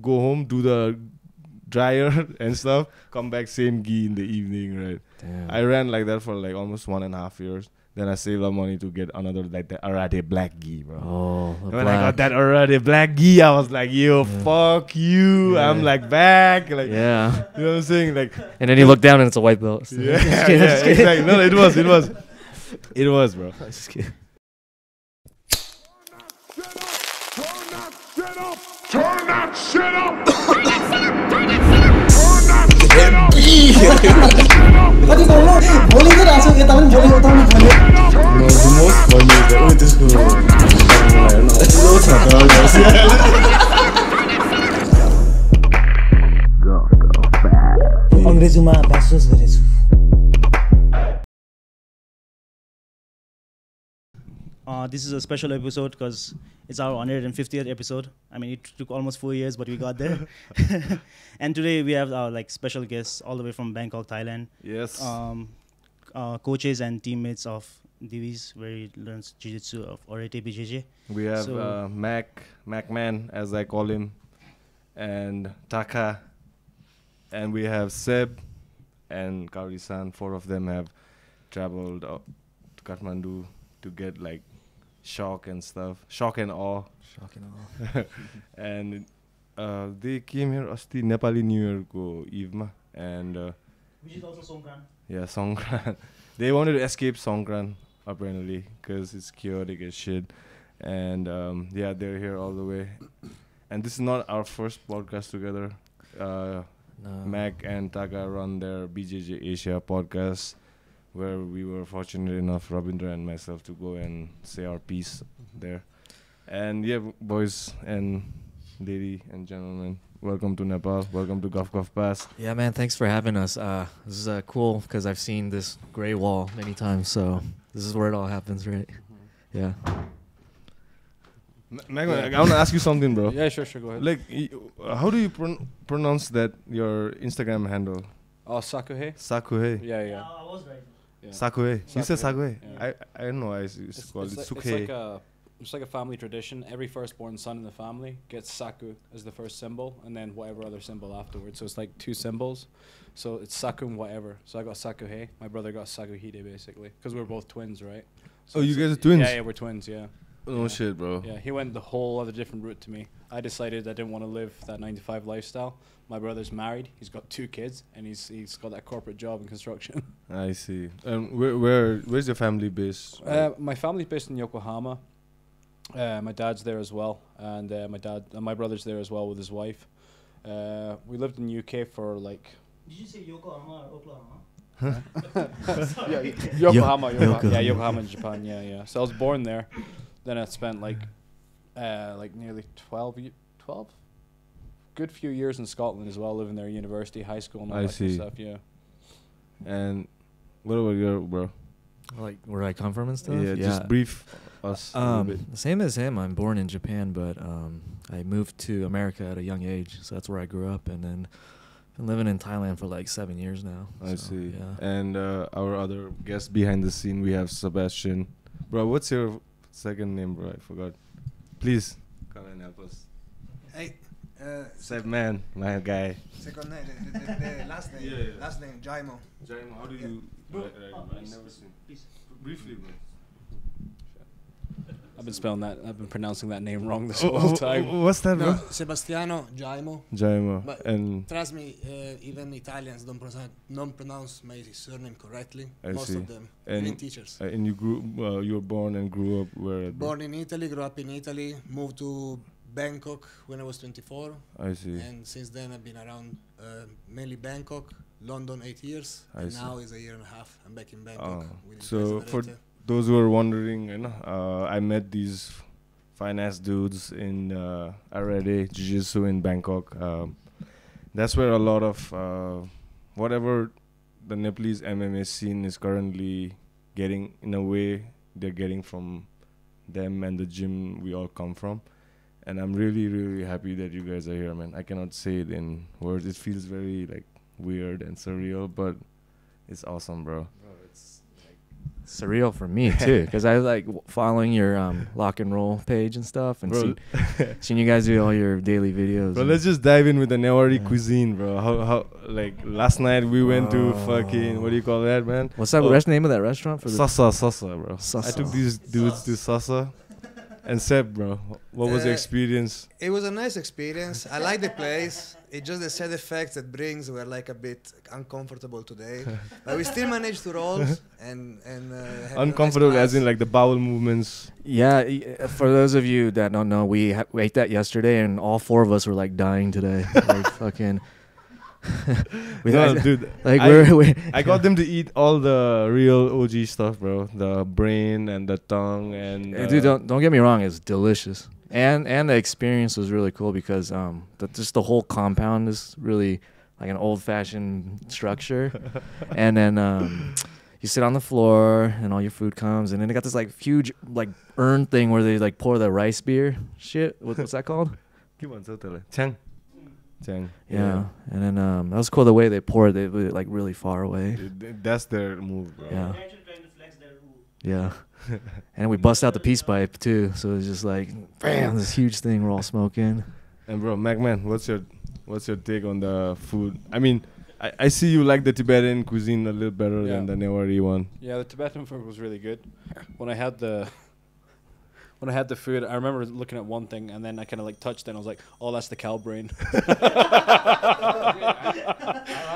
go home, do the dryer and stuff, come back same gi in the evening, right? Damn. I ran like that for like almost 1.5 years. Then I saved up money to get another like the Arete black gi, bro. Oh, And when I got that Arete black gi, I was like, yo, fuck you. Yeah. I'm like back. Like, yeah. you know what I'm saying? Like, And then you look down and it's a white belt. yeah, exactly. No, it was, bro. Just kidding. Turn that shit up! कति बोल्नु भोलि त राख्छु यता पनि भोलि उता पनि भोलि अङ्ग्रेजीमा bachelors गरेछु This is a special episode because it's our 150th episode. I mean, it took almost 4 years, but we got there. And today we have our special guests all the way from Bangkok, Thailand. Yes. Coaches and teammates of Divi's, where he learns Jiu Jitsu of Arete BJJ. We have Macman, as I call him, and Taka, and we have Seb and Kaori-san. 4 of them have traveled to Kathmandu to get like shock and awe. And they came here asti Nepali New Year ko eve ma, and Which is also Songkran. yeah, Songkran. They wanted to escape Songkran apparently because it's chaotic as shit. And yeah, they're here all the way. And this is not our first podcast together. Mac and Taka run their BJJ Asia podcast, where we were fortunate enough, Rabindra and myself, to go and say our piece there. And yeah, boys and lady and gentlemen, welcome to Nepal. Welcome to Guff Guff Pass. Yeah, man, thanks for having us. This is cool because I've seen this gray wall many times, so this is where it all happens, right? Yeah. Mac, I want to ask you something, bro. Yeah, sure, go ahead. Like, how do you pronounce that, your Instagram handle? Oh, Sakuhei? Sakuhei. Yeah. I was right. Yeah. Sakuhei. You said Sakuhei. Yeah. I don't know why it's called Sukhei. It's like a family tradition. Every firstborn son in the family gets Saku as the first symbol, and then whatever other symbol afterwards. So it's like 2 symbols. So it's Saku and whatever. So I got Sakuhei. My brother got Sakuhide, basically, because we're both twins, right? So Oh, you guys are twins? Yeah, we're twins, yeah. Oh, Yeah. shit, bro. Yeah, he went the whole other different route to me. I decided I didn't want to live that 9-to-5 lifestyle. My brother's married. He's got 2 kids, and he's got that corporate job in construction. I see. Where's your family based? My family's based in Yokohama. My dad's there as well, and my brother's there as well with his wife. We lived in UK for like. Did you say Yokohama or Oklahoma? Yokohama. Yeah, Yokohama in Japan. Yeah. So I was born there. Then I spent like nearly 12, good few years in Scotland as well, living there, university, high school, and all that kind of stuff. Yeah. And what about your bro? Like where I come from and stuff? Yeah, just brief us a little bit. Same as him. I'm born in Japan, but I moved to America at a young age, so that's where I grew up, and then been living in Thailand for like 7 years now. I see. Yeah. And our other guest behind the scene, we have Sebastian. Bro, what's your second name, bro? I forgot. Please come and help us. Hey, Seb, man, my guy. second name, the last name, Yeah. last name, Jaimo. Jaimo, how do you? I've never seen. Briefly, bro. I've been pronouncing that name wrong this whole time. What's that, bro? No, Sebastiano, Jaimo. Jaimo. But And trust me, even Italians don't pronounce my surname correctly. I Most see. of them, And- even teachers. and you were born and grew up where? Born in Italy, grew up in Italy, moved to Bangkok when I was 24, I see. and since then I've been around mainly Bangkok, London 8 years, I and see. now is a year and a half. I'm back in Bangkok. with So Guys for Arete. those who are wondering, I met these fine ass dudes in Arete Jiu Jitsu in Bangkok. That's where a lot of whatever the Nepalese MMA scene is currently getting, in a way, they're getting from them and the gym we all come from. And I'm really, really happy that you guys are here, man. I cannot say it in words. It feels very like weird and surreal, but it's awesome, bro. Bro, it's like surreal for me too, because I like following your lock and roll page and stuff, and seeing you guys do all your daily videos. Bro, let's just dive in with the Nepali cuisine, bro. How like last night we went to fucking, what do you call that, man? What's that name of that restaurant? For Sasa, bro. Sasa. I took these dudes to Sasa. And Seb, bro, what was the experience? It was a nice experience. I like the place. It's just the side effects it brings were like a bit uncomfortable today. But we still managed to roll and have Uncomfortable a nice as in like the bowel movements. Yeah, for those of you that don't know, we ate that yesterday, and all 4 of us were like dying today. Like fucking. Dude, like I got them to eat all the real OG stuff, bro. The brain and the tongue and. Dude, don't get me wrong, it's delicious, and the experience was really cool because just the whole compound is really like an old-fashioned structure, and then you sit on the floor and all your food comes, and then they got this like huge like urn thing where they like pour the rice beer shit. What's that called? Chang. Yeah, and then that was cool the way they poured it, like really far away. That's their move, bro. Yeah. Yeah. And we bust out the peace pipe too, so it was just like bam, this huge thing we're all smoking. And bro, MacMan, what's your take on the food? I mean, I see you like the Tibetan cuisine a little better than the Newari one. Yeah, the Tibetan food was really good. When I had the food, I remember looking at one thing and then I kind of like touched it and I was like, oh, that's the cow brain.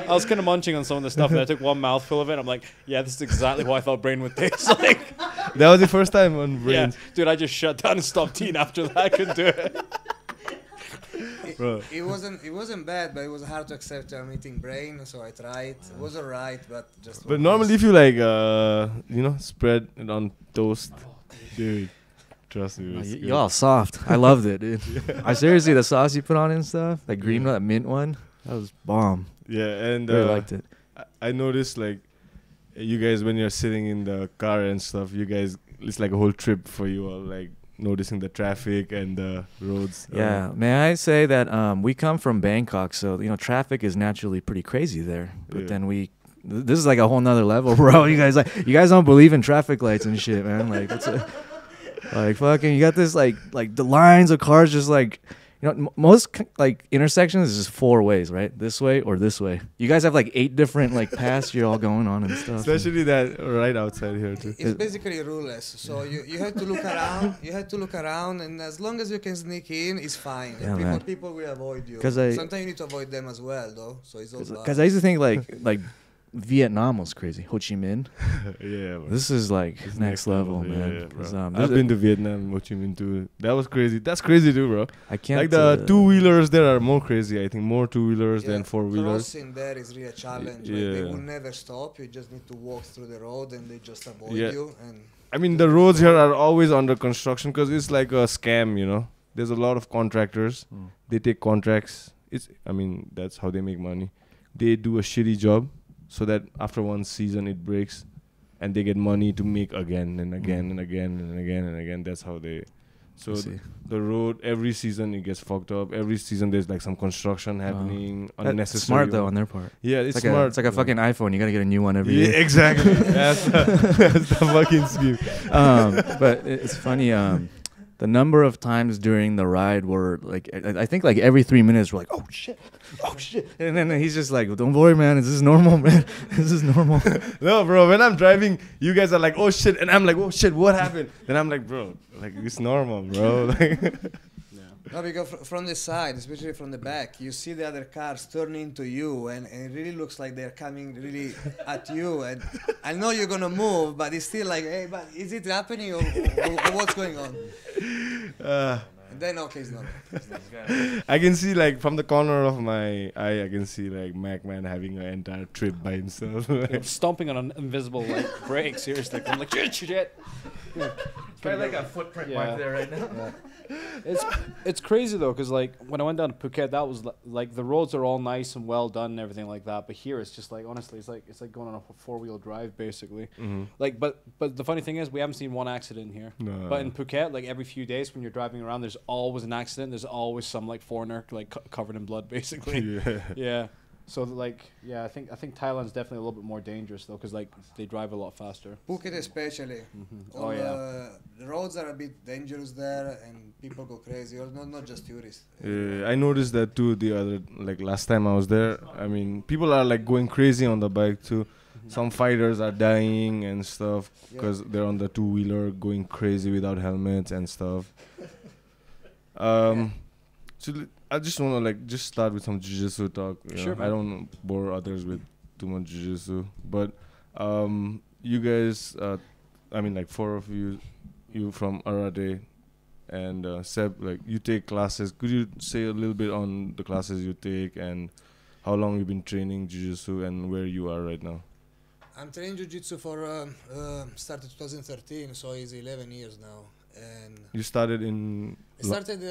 I was kind of munching on some of the stuff and I took one mouthful of it. I'm like, yeah, this is exactly what I thought brain would taste like. That was the first time on brains. Yeah, dude, I just shut down and stopped eating after that. I couldn't do it. Bro. It wasn't bad, but it was hard to accept I'm eating brain, so I tried. It was alright, but just. But normally if you like spread it on toast, dude. Trust me. Y'all soft. I loved it, dude. I seriously, the sauce you put on it and stuff, that green one, that mint one, that was bomb. Yeah, and really liked it. I noticed like you guys when you're sitting in the car and stuff, you guys, it's like a whole trip for you all, like noticing the traffic and the roads. Yeah, may I say that we come from Bangkok, so traffic is naturally pretty crazy there. But then this is like a whole nother level, bro. You guys don't believe in traffic lights and shit, man. Like that's like fucking, you got this like the lines of cars just like, most like intersections is just 4 ways, right? This way or this way. You guys have like 8 different like paths you're all going on and stuff. Especially that right outside here too. It's basically ruleless, so you have to look around. You have to look around, and as long as you can sneak in, it's fine. Yeah, people will avoid you. Sometimes you need to avoid them as well, though. So it's also. Because I used to think like Vietnam was crazy. Ho Chi Minh. Yeah, bro. This is like next level, man. Yeah, I've been to Vietnam, Ho Chi Minh too. That was crazy. That's crazy too, bro. I can't. Like the 2-wheelers there are more crazy. I think more 2-wheelers than 4-wheelers. Crossing there is really a challenge. Like they will never stop. You just need to walk through the road, and they just avoid you. And I mean, the roads here are always under construction because it's like a scam. There's a lot of contractors. They take contracts. That's how they make money. They do a shitty job, so that after one season it breaks and they get money to make again and again and again and again and again. That's how they. So the road, every season it gets fucked up. Every season there's like some construction happening. Unnecessary. Smart though on their part. Yeah, it's smart. It's like a fucking iPhone. You gotta get a new one every year. Yeah, exactly. that's the fucking scheme. But it's funny. The number of times during the ride were like, I think like every 3 minutes we're like, oh shit, and then he's just like, don't worry, man, this is normal, man, this is normal. No, bro, when I'm driving, you guys are like, oh shit, and I'm like, oh shit, what happened? Then I'm like, bro, like it's normal, bro. Like. No, because from the side, especially from the back, you see the other cars turning to you, and it really looks like they're coming really at you. And I know you're gonna move, but it's still like, hey, but is it happening or what's going on? And then it's not. I can see like from the corner of my eye, I can see like MacMan having an entire trip by himself. I'm stomping on an invisible like brake. Seriously, I'm like shit. Yeah. Probably like a footprint mark there right now. Yeah. It's crazy though, because like when I went down to Phuket, that was like the roads are all nice and well done and everything like that. But here it's just like honestly, it's like going on a 4-wheel drive basically. Mm-hmm. Like, but the funny thing is we haven't seen one accident here. No. But in Phuket, like every few days when you're driving around, there's always an accident. There's always some like foreigner like covered in blood basically. Yeah. Yeah. So like, yeah, I think Thailand's definitely a little bit more dangerous though, because like they drive a lot faster. Phuket especially. Oh yeah. The roads are a bit dangerous there, and people go crazy. Or not just tourists. I noticed that too the other like last time I was there. I mean, people are like going crazy on the bike too. Some fighters are dying and stuff because they're on the two-wheeler going crazy without helmets and stuff. So I just want to like just start with some jiu-jitsu talk. Sure, I don't bore others with too much jiu-jitsu, but you guys, I mean like four of you from Arete and Seb, like you take classes. Could you say a little bit on the classes you take and how long you've been training jiu-jitsu and where you are right now? I'm training jiu-jitsu for started 2013, so it's 11 years now. And You started in I started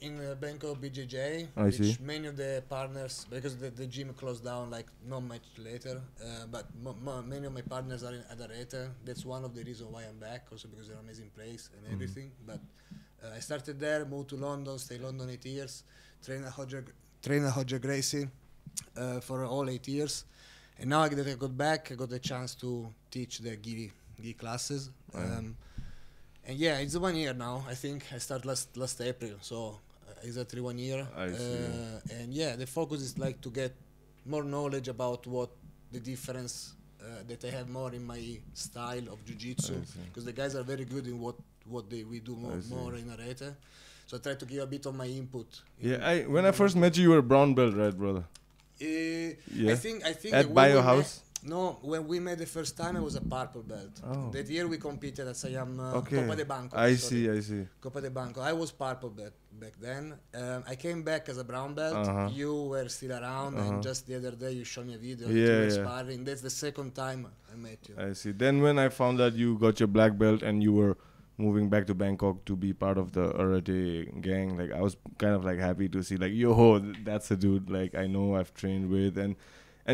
in Bangkok BJJ, I which see. many of the partners, because the gym closed down like not much later, but many of my partners are at Arete. That's one of the reasons why I'm back, also because they're an amazing place and everything. But I started there, moved to London, stayed in London 8 years, trained at Hodger Gracie for all 8 years. And now that I got back, I got the chance to teach the gi classes. And yeah, it's 1 year now. I think I started last April, so exactly 1 year. I see. And yeah, the focus is like to get more knowledge about what the difference that I have more in my style of jiu-jitsu, because the guys are very good in what we do more in Arete. So I try to give a bit of my input. Yeah, when I first met you, you were a brown belt, right, brother? I think At by your house? No, when we met the first time, I was a purple belt. Oh. That year we competed at Siam Okay. Copa de Banco. I sorry. see. Copa de Banco. I was purple belt back then. I came back as a brown belt. You were still around, and just the other day you showed me a video that you were sparring. That's the second time I met you. I see. Then when I found out you got your black belt and you were moving back to Bangkok to be part of the Arete gang, like I was kind of like happy to see like, yo, that's a dude like I know I've trained with, and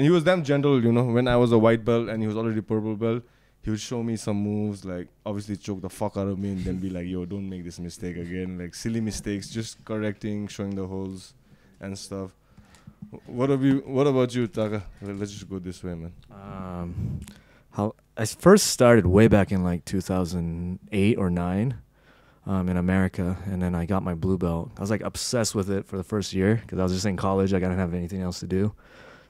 he was damn gentle, you know. When I was a white belt and he was already purple belt, he would show me some moves, like obviously choke the fuck out of me and then be like, yo, don't make this mistake again. Like silly mistakes, just correcting, showing the holes and stuff. What about you, Taka? Let's just go this way, man. How I first started way back in like 2008 or 9 in America, and then I got my blue belt. I was like obsessed with it for the first year because I was just in college. I didn't have anything else to do.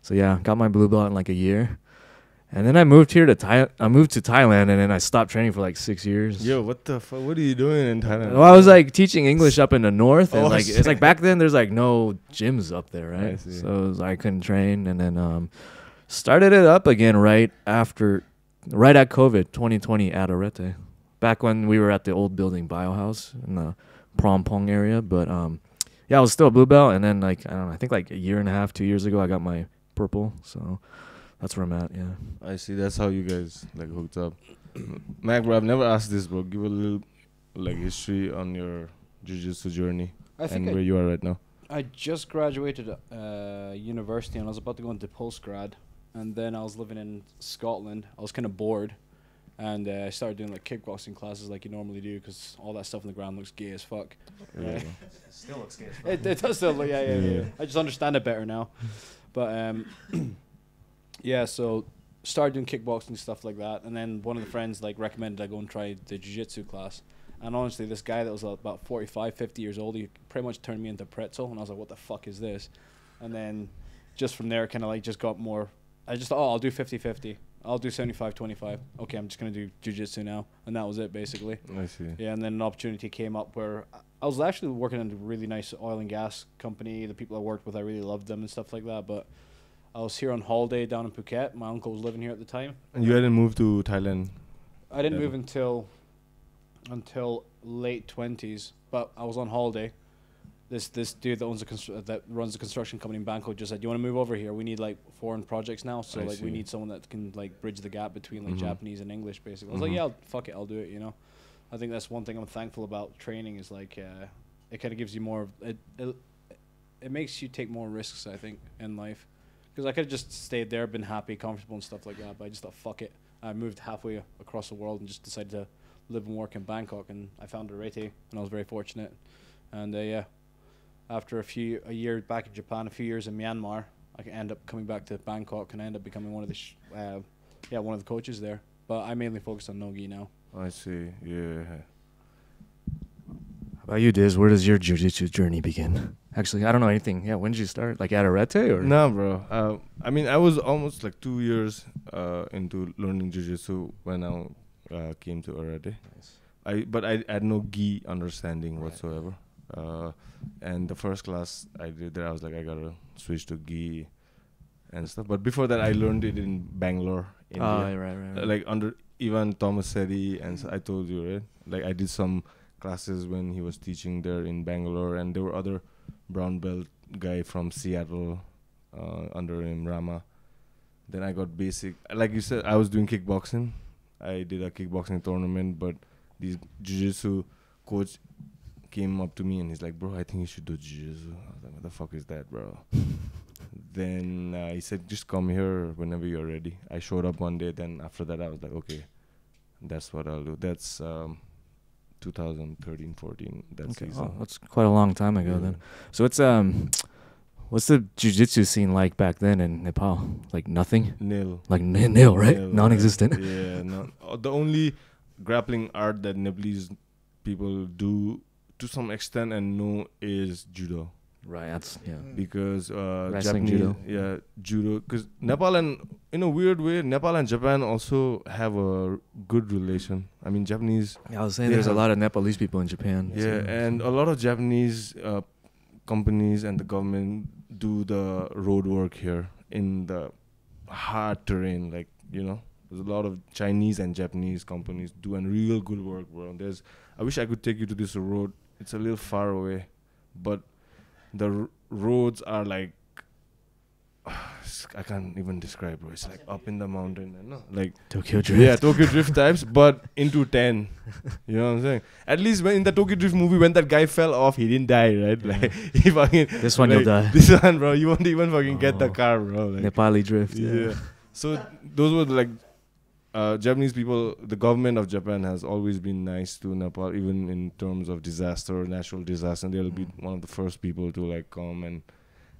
So yeah, got my blue belt in like a year. And then I moved here to Thailand, and then I stopped training for like 6 years. Yo, what the fuck? What are you doing in Thailand? Well, I was like teaching English up in the north, and like shit. it's like back then there's like no gyms up there, I right? see. So it was, I couldn't train, and then started it up again right at COVID 2020 at Arete, back when we were at the old building Biohouse in the Phrom Phong area. But yeah, I was still a blue belt, and then like I don't know, I think like a year and a half, 2 years ago, I got my purple. So that's where I'm at. Yeah. I see. That's how you guys like hooked up. Mac, bro, I've never asked this, bro. Give a little like history on your jiu-jitsu journey and where you are right now. I just graduated university and I was about to go into postgrad, and then I was living in Scotland. I was kind of bored, and I started doing like kickboxing classes like you normally do, because all that stuff on the ground looks gay as fuck. Yeah. Still looks gay as fuck. It does still look, yeah. I just understand it better now. But yeah, so started doing kickboxing, stuff like that, and then one of the friends like recommended I go and try the jiu-jitsu class. And honestly, this guy that was about 45, 50 years old, he pretty much turned me into pretzel, and I was like, what the fuck is this? And then just from there, kind of like just got more, I just thought, I'll do 50-50. I'll do 75-25. Okay, I'm just going to do jiu-jitsu now. And that was it, basically. I see. Yeah, and then an opportunity came up where I was actually working in a really nice oil and gas company. The people I worked with, I really loved them and stuff like that. But I was here on holiday down in Phuket. My uncle was living here at the time. And you hadn't moved to Thailand? I didn't move until late 20s, but I was on holiday. This dude that owns that runs a construction company in Bangkok just said, "You want to move over here? We need like foreign projects now, so like we need someone that can like bridge the gap between like Japanese and English." Basically, I was like, "Yeah, fuck it, I'll do it." You know, I think that's one thing I'm thankful about training is like it kind of gives you more. It makes you take more risks, I think, in life, because I could have just stayed there, been happy, comfortable, and stuff like that. But I just thought, fuck it. I moved halfway across the world and just decided to live and work in Bangkok, and I found Arete, and I was very fortunate. And yeah, after a year back in Japan, a few years in Myanmar, I can end up coming back to Bangkok and end up becoming one of the one of the coaches there. But I mainly focus on no-gi now. I see. Yeah. How about you, Diz? Where does your jiu-jitsu journey begin? Actually, I don't know anything. Yeah, when did you start? Like at Arete or? Nah, bro. I mean, I was almost like 2 years into learning jiu-jitsu when I came to Arete. Nice. But I had no gi understanding whatsoever. And the first class I did there, I was like, I gotta switch to gi and stuff. But before that, I learned it in Bangalore, India. Oh, right. Like under Ivan Tomasetti, and I told you, right? Like I did some classes when he was teaching there in Bangalore, and there were other brown belt guy from Seattle under him, Rama. Then I got basic. Like you said, I was doing kickboxing. I did a kickboxing tournament, but this jiu-jitsu coach came up to me and he's like, bro, I think you should do jiu-jitsu. I was like, what the fuck is that, bro? Then he said, just come here whenever you're ready. I showed up one day. Then after that, I was like, okay, that's what I'll do. That's 2013, 14. That Okay. season. Oh, that's quite a long time ago then. So it's what's the jiu-jitsu scene like back then in Nepal? Like nothing? Nil. Like nil, right? Nil, Non-existent. right? Yeah. The only grappling art that Nepalese people do to some extent and know is judo. Right. That's Because Wrestling, Japanese, judo. Yeah, judo. Because Nepal and, in a weird way, Nepal and Japan also have a good relation. I mean, Japanese. I was saying they there's a have- lot of Nepalese people in Japan. Yeah, so- and a lot of Japanese companies and the government do the road work here in the hard terrain. Like, there's a lot of Chinese and Japanese companies doing real good work, bro. I wish I could take you to this road. It's a little far away, but the roads are like, I can't even describe, bro. It's like up in the mountain and like Tokyo Drift. yeah, Tokyo Drift types, but into 10. You know what I'm saying? At least when in the Tokyo Drift movie, when that guy fell off, he didn't die, right? Yeah. Like he fucking This one you'll die. This one, bro, you won't even fucking get the Oh. car, bro. Like, Nepali Drift. yeah. So those were like Japanese people. The government of Japan has always been nice to Nepal, even in terms of disaster, natural disaster. And they'll be one of the first people to like come and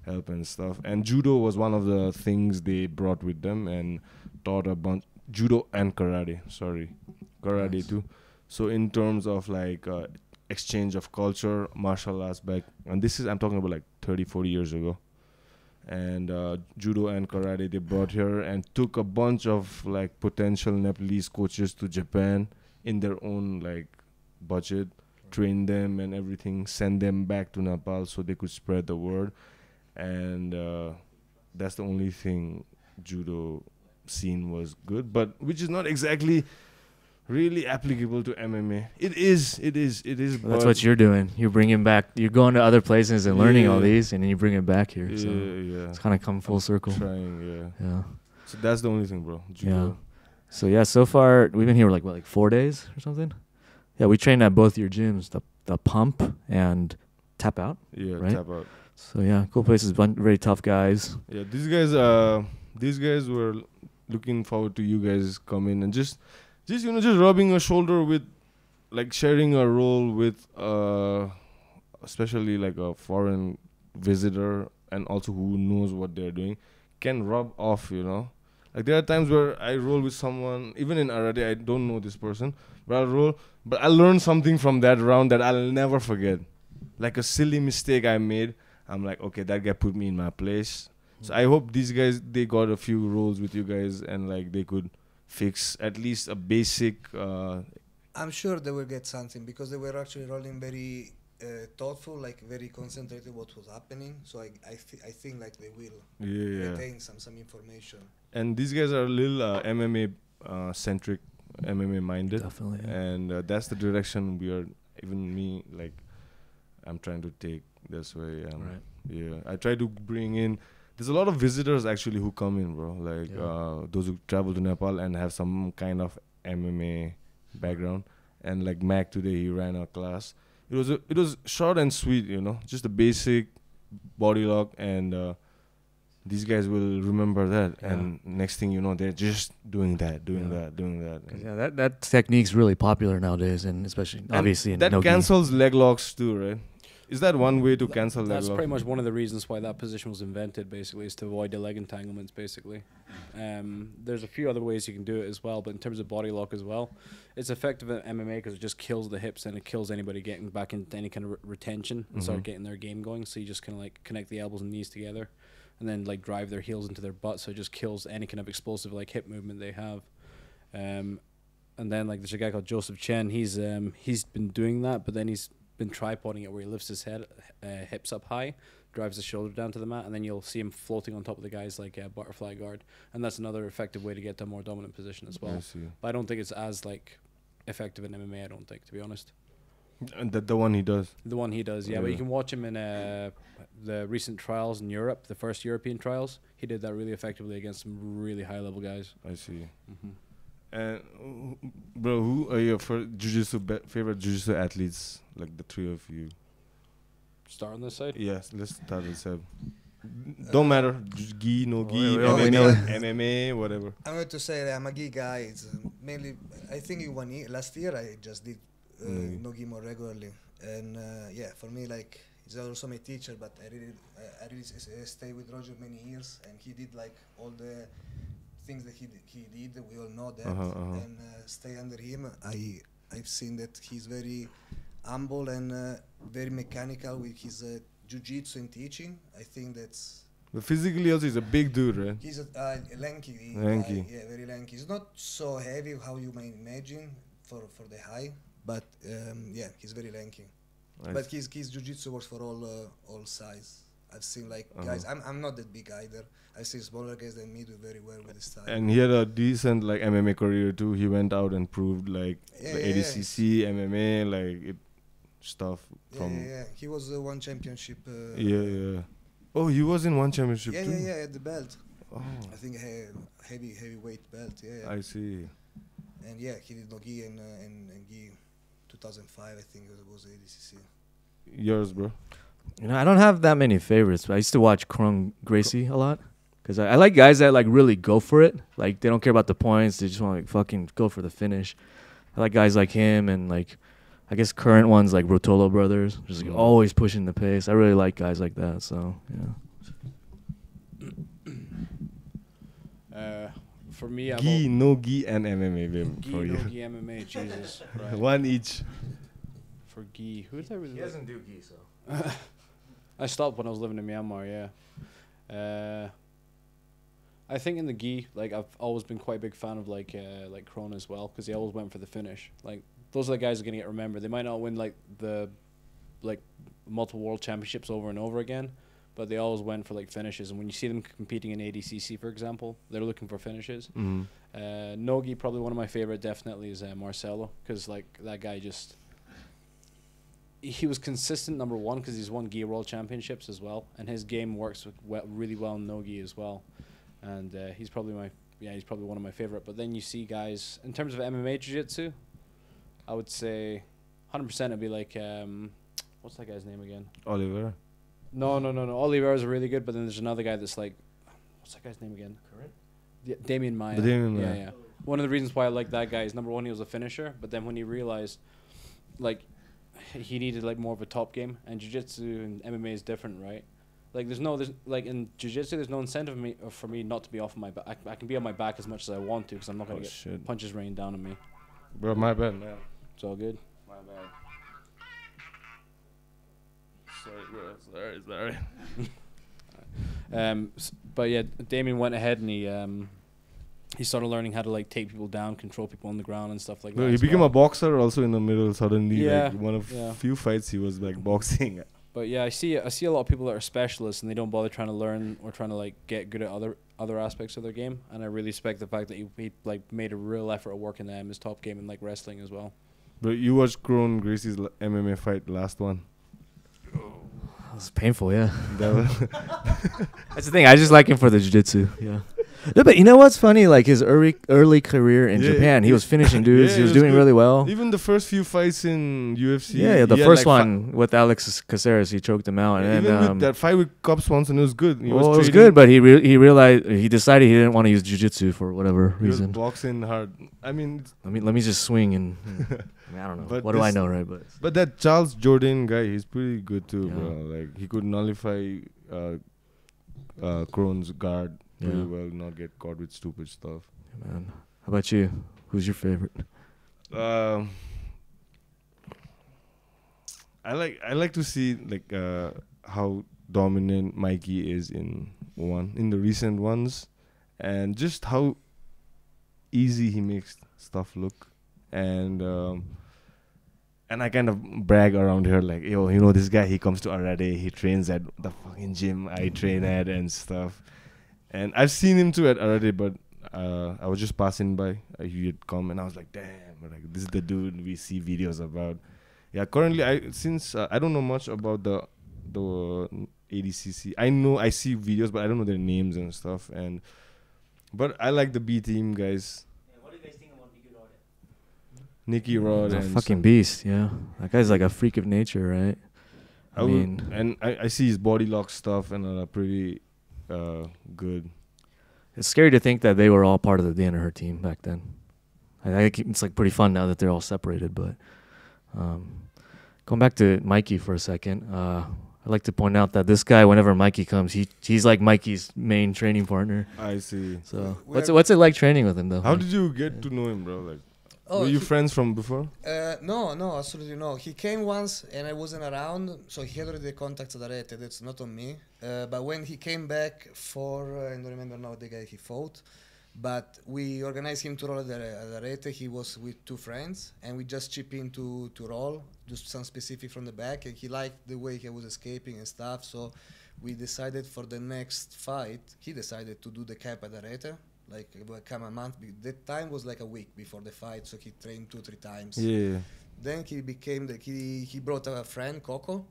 help and stuff. And judo was one of the things they brought with them and taught a bunch. Judo and karate. Karate Nice. too. So in terms of like exchange of culture, martial arts back, and I'm talking about like 30, 40 years ago. And judo and karate they brought here and took a bunch of like potential Nepalese coaches to Japan in their own like budget, train them and everything, send them back to Nepal so they could spread the word. And that's the only thing judo scene was good, but which is not exactly really applicable to MMA. It is. Well, that's what you're doing. You're bringing back. You're going to other places and learning all Yeah. these, and then you bring it back here. So yeah. it's kind of come full circle. Trying, yeah. Yeah. So that's the only thing, bro. Judo. So so far we've been here like 4 days or something. Yeah, we trained at both your gyms, the pump and tap out. Yeah, Right? tap out. So yeah, cool places. Very tough guys. Yeah, these guys were looking forward to you guys coming and just rubbing a shoulder with, like sharing a role with, especially like a foreign visitor and also who knows what they're doing, can rub off, Like there are times where I roll with someone, even in Arete, I don't know this person, but I'll roll, but I learned something from that round that I'll never forget. Like a silly mistake I made, I'm like, okay, that guy put me in my place. So I hope these guys, they got a few rolls with you guys and like they could fix at least a basic. I'm sure they will get something because they were actually rolling very thoughtful, like very concentrated what was happening. So I think like they will retain some information. And these guys are a little MMA centric, MMA minded. Definitely. Yeah. And that's the direction we are, even me, like I'm trying to take this way. Right. Yeah, I try to bring in. There's a lot of visitors actually who come in, bro. Like those who travel to Nepal and have some kind of MMA background. And like Mac today, he ran a class. It was short and sweet, just the basic body lock, and these guys will remember that. Yeah. And next thing you know, they're just doing that. 'Cause, yeah, that technique's really popular nowadays, and especially And obviously in that no-gi. cancels leg locks too, right? Is that one way to cancel leg That's lock? pretty much one of the reasons why that position was invented, basically, is to avoid the leg entanglements, basically. There's a few other ways you can do it as well, but in terms of body lock as well, it's effective at MMA because it just kills the hips and it kills anybody getting back into any kind of retention and start getting their game going. So you just kind of like connect the elbows and knees together and then like drive their heels into their butt. So it just kills any kind of explosive like hip movement they have. And then like there's a guy called Joseph Chen. He's been doing that, but then he's been tripoding it where he lifts his head hips up high, drives the shoulder down to the mat, and then you'll see him floating on top of the guys like a butterfly guard, and that's another effective way to get to a more dominant position as well. I see. But I don't think it's as like effective in MMA. I don't think, to be honest. And the one he does. The one he does, yeah. But you can watch him in the recent trials in Europe, the first European trials. He did that really effectively against some really high level guys. I see. And bro, who are your favorite jiu-jitsu athletes? Like the three of you. Start on this side. Yes, let's start with Seb. Don't matter, gi, no gi, MMA, whatever. I'm going to say that I'm a gi guy. It's mainly, I think last year I just did no gi more regularly, and yeah, for me like he's also my teacher. But I really stay with Roger many years, and he did like all the things that he did. We all know that, and stay under him. I've seen that he's very humble and very mechanical with his jiu-jitsu and teaching. I think that's. But physically also, he's a big dude, right? He's a lanky. Lanky. Yeah, very lanky. He's not so heavy how you may imagine for the high, but yeah, he's very lanky. But his jiu-jitsu works for all size. I've seen like guys. I'm not that big either. I've seen smaller guys than me do very well with his style. And he had a decent like MMA career too. He went out and proved like the ADCC, MMA, like stuff from. Yeah. He was one championship. Yeah. Oh, he was in one championship too. Yeah, at the belt. Oh. I think heavyweight belt. Yeah. I see. And yeah, he did Nogi and Gi 2005. I think it was ADCC. Yours, bro. You know, I don't have that many favorites, but I used to watch Krung Gracie a lot. Because I like guys that like really go for it. Like they don't care about the points. They just want to like, fucking go for the finish. I like guys like him and like, I guess current ones like Rotolo brothers. Just like always pushing the pace. I really like guys like that. So, yeah. For me, Gi, no gi, and MMA, babe. Gi, For no you. gi, MMA, Jesus. Right. One each. For gi, who did I really like? do gi, so. I stopped when I was living in Myanmar, yeah. I think in the gi, like I've always been quite a big fan of like Krona as well, because he always went for the finish. Like those are the guys who are gonna get remembered. They might not win like the multiple world championships over and over again, but they always went for like finishes. And when you see them competing in ADCC, for example, they're looking for finishes. Nogi, probably one of my favorite, definitely is Marcelo, because like that guy just. He was consistent, number one, because he's won gi world championships as well, and his game works really well in no-gi as well. And he's probably one of my favorite. But then you see guys in terms of MMA jiu-jitsu, I would say 100% it'd be like what's that guy's name again? Oliver. No. Oliveira's really good, but then there's another guy that's like, what's that guy's name again? Current? Yeah, Damien Maya. Yeah. One of the reasons why I like that guy is number one, he was a finisher, but then when he realized like he needed like more of a top game, and jiu-jitsu and MMA is different, right? Like there's like in jiu-jitsu there's no incentive for me not to be off my back. I can be on my back as much as I want to, because I'm not gonna get punches rained down on me. Bro, my bad, man. It's all good. My bad. Sorry, bro. But yeah, Damien went ahead and he started learning how to like take people down, control people on the ground and stuff like that. He became a boxer also in the middle suddenly. Yeah, like one of few fights he was like boxing. But yeah, I see a lot of people that are specialists and they don't bother trying to learn or trying to like get good at other aspects of their game. And I really respect the fact that he like made a real effort of working his top game in like wrestling as well. But you watched Kron Gracie's MMA fight, last one. It was painful, yeah. That's the thing. I just like him for the jiu-jitsu, yeah. No, but you know what's funny? Like his early career in Yeah, Japan, he was finishing dudes. Yeah, he was it doing good. really well. Even the first few fights in UFC. Yeah, the he had first like one with Alex Caceres, he choked him out. And even with that fight with Cobb Swanson, it was good. He well, it was trading- good, but he realized he decided he didn't want to use jiu-jitsu for whatever he was reason. boxing hard. I mean, Let me just swing and I mean, I don't know. But What do I this- know, right? But that Charles Jordan guy, he's pretty good too, Yeah. bro. Like he could nullify Krone's guard pretty Yeah. well, not get caught with stupid stuff. man, how about you? Who's your favorite? I like to see like how dominant Mikey is in the recent ones, and just how easy he makes stuff look, and I kind of brag around here like, yo, you know this guy, he comes to Arete, he trains at the fucking gym I train at and stuff, and I've seen him too at Arete, but I was just passing by, he had come and I was like, damn, like this is the dude we see videos about. Yeah, currently I don't know much about the ADCC. I see videos, but I don't know their names and stuff. But I like the B team guys. Yeah, what do you guys think about Nicky Rod? Nicky Rod He's a and fucking beast. Yeah, that guy's like a freak of nature, right? I see his body lock stuff and are pretty good. It's scary to think that they were all part of the Danaher team back then. I think it's like pretty fun now that they're all separated. But going back to Mikey for a second, I'd like to point out that this guy, whenever Mikey comes, he's like Mikey's main training partner. I see. So We what's it like training with him though? How did you get to know him, bro? Like, Oh, were you he- friends from before? No, absolutely no. He came once and I wasn't around, so he had already the contacts at Arete. That's not on me. But when he came back for, I don't remember now the guy he fought, but we organized him to roll at Arete. He was with two friends, and we just chip in to roll, do some specific from the back, and he liked the way he was escaping and stuff. So we decided for the next fight, he decided to do the camp at Arete. Like it would come a month. That time was like a week before the fight, so he trained 2-3 times. Yeah. Then he became he brought a friend Coco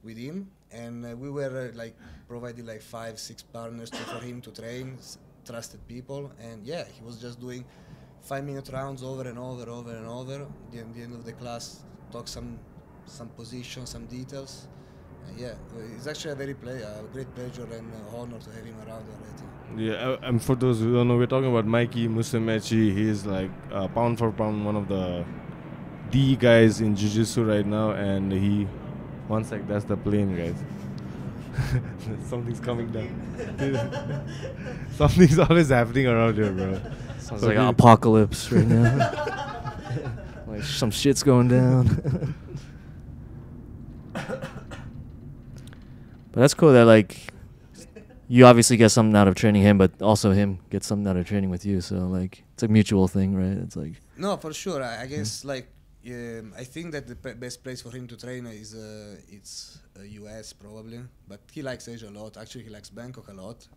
with him, and we were like providing like 5-6 partners for him to train, trusted people, and yeah, he was just doing 5-minute rounds over and over. At the end of the class, talk some positions, some details. Yeah, it's actually a great pleasure and honor to have him around already. Yeah, and for those who don't know, we're talking about Mikey Musumeci. He's like pound for pound one of the guys in Jiu Jitsu right now, and he, one sec, that's the plane, guys. Something's coming down. Something's always happening around here, bro. Sounds like an apocalypse right now. Like some shit's going down. But that's cool that like you obviously get something out of training him, but also him gets something out of training with you. So like it's a mutual thing, right? It's like No, for sure. I guess like I think that the best place for him to train is it's US probably, but he likes Asia a lot. Actually, he likes Bangkok a lot.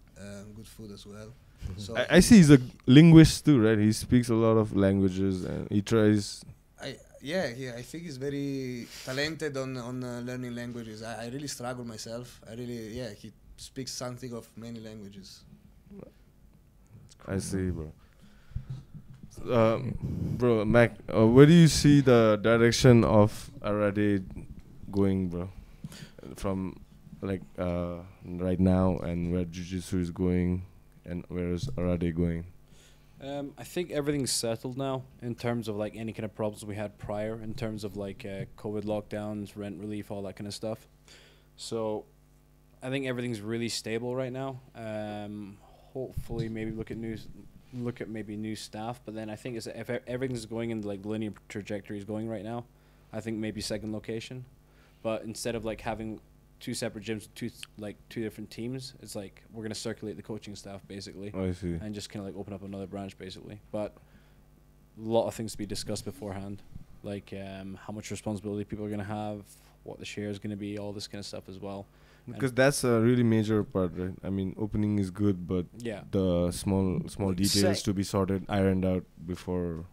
Good food as well. So I see he's a linguist too, right? He speaks a lot of languages and he tries. I think he's very talented on learning languages. I really struggle myself. He speaks something of many languages. I see, bro. Bro, Mac, where do you see the direction of Arete going, bro? From like right now, and where Jiu-Jitsu is going, and where is Arete going? I think everything's settled now in terms of like any kind of problems we had prior, in terms of like COVID lockdowns, rent relief, all that kind of stuff. So I think everything's really stable right now. Hopefully, maybe look at maybe new staff. But then I think if everything's going in like linear trajectory is going right now, I think maybe second location. But instead of like having two separate gyms, two different teams, it's like we're gonna circulate the coaching staff basically, I see. and just kind of like open up another branch basically. But a lot of things to be discussed beforehand, like how much responsibility people are gonna have, what the share is gonna be, all this kind of stuff as well. Because that's a really major part, right? I mean, opening is good, but Yeah, the small details to be sorted, ironed out before.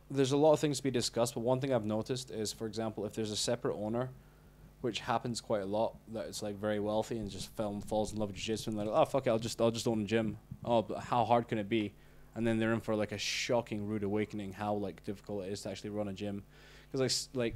there's a lot of things to be discussed, but one thing I've noticed is, for example, if there's a separate owner, which happens quite a lot. That it's like very wealthy and just falls in love with jiu-jitsu and like, oh fuck it, I'll just own a gym. Oh, but how hard can it be? And then they're in for like a shocking rude awakening how like difficult it is to actually run a gym, because like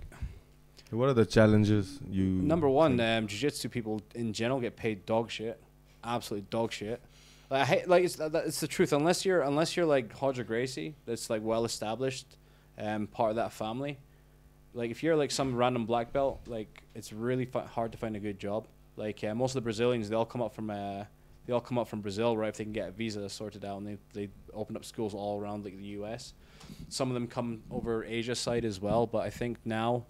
What are the challenges you? number one, jiu-jitsu people in general get paid dog shit, absolute dog shit. Like, I hate, like it's the truth. Unless you're like Hodge or Gracie, that's like well established, part of that family. Like if you're like some random black belt, like it's really hard to find a good job. Like most of the Brazilians, they all come up from Brazil, right? If they can get a visa sorted out, and they open up schools all around like the U.S. Some of them come over Asia side as well, but I think now,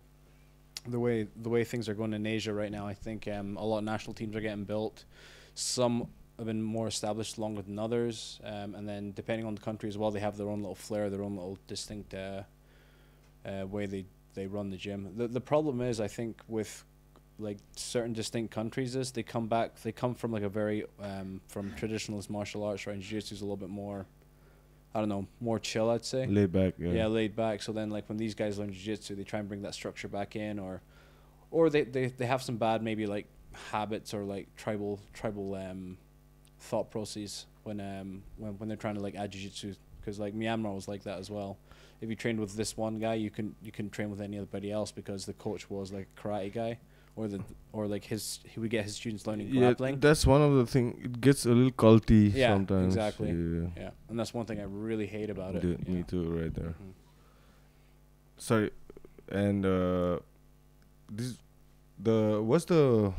the way things are going in Asia right now, I think a lot of national teams are getting built. Some have been more established longer than others, and then depending on the country as well, they have their own little flair, their own little distinct way they run the gym. The problem is, I think, with like certain distinct countries is they come from like a very from traditionalist martial arts, right? And jiu-jitsu is a little bit more, I don't know, more chill, I'd say. Laid back. Yeah, laid back. So then like when these guys learn jiu-jitsu, they try and bring that structure back in, or they have some bad maybe like habits or like tribal thought processes when they're trying to like add jiu-jitsu, because like Myanmar was like that as well. If you trained with this one guy, you can train with anybody else because the coach was like a karate guy, or like he would get his students learning grappling. Yeah, that's one of the thing. It gets a little culty sometimes. Exactly. Yeah, and that's one thing I really hate about it. Me too, right there. Mm-hmm. Sorry, and what's the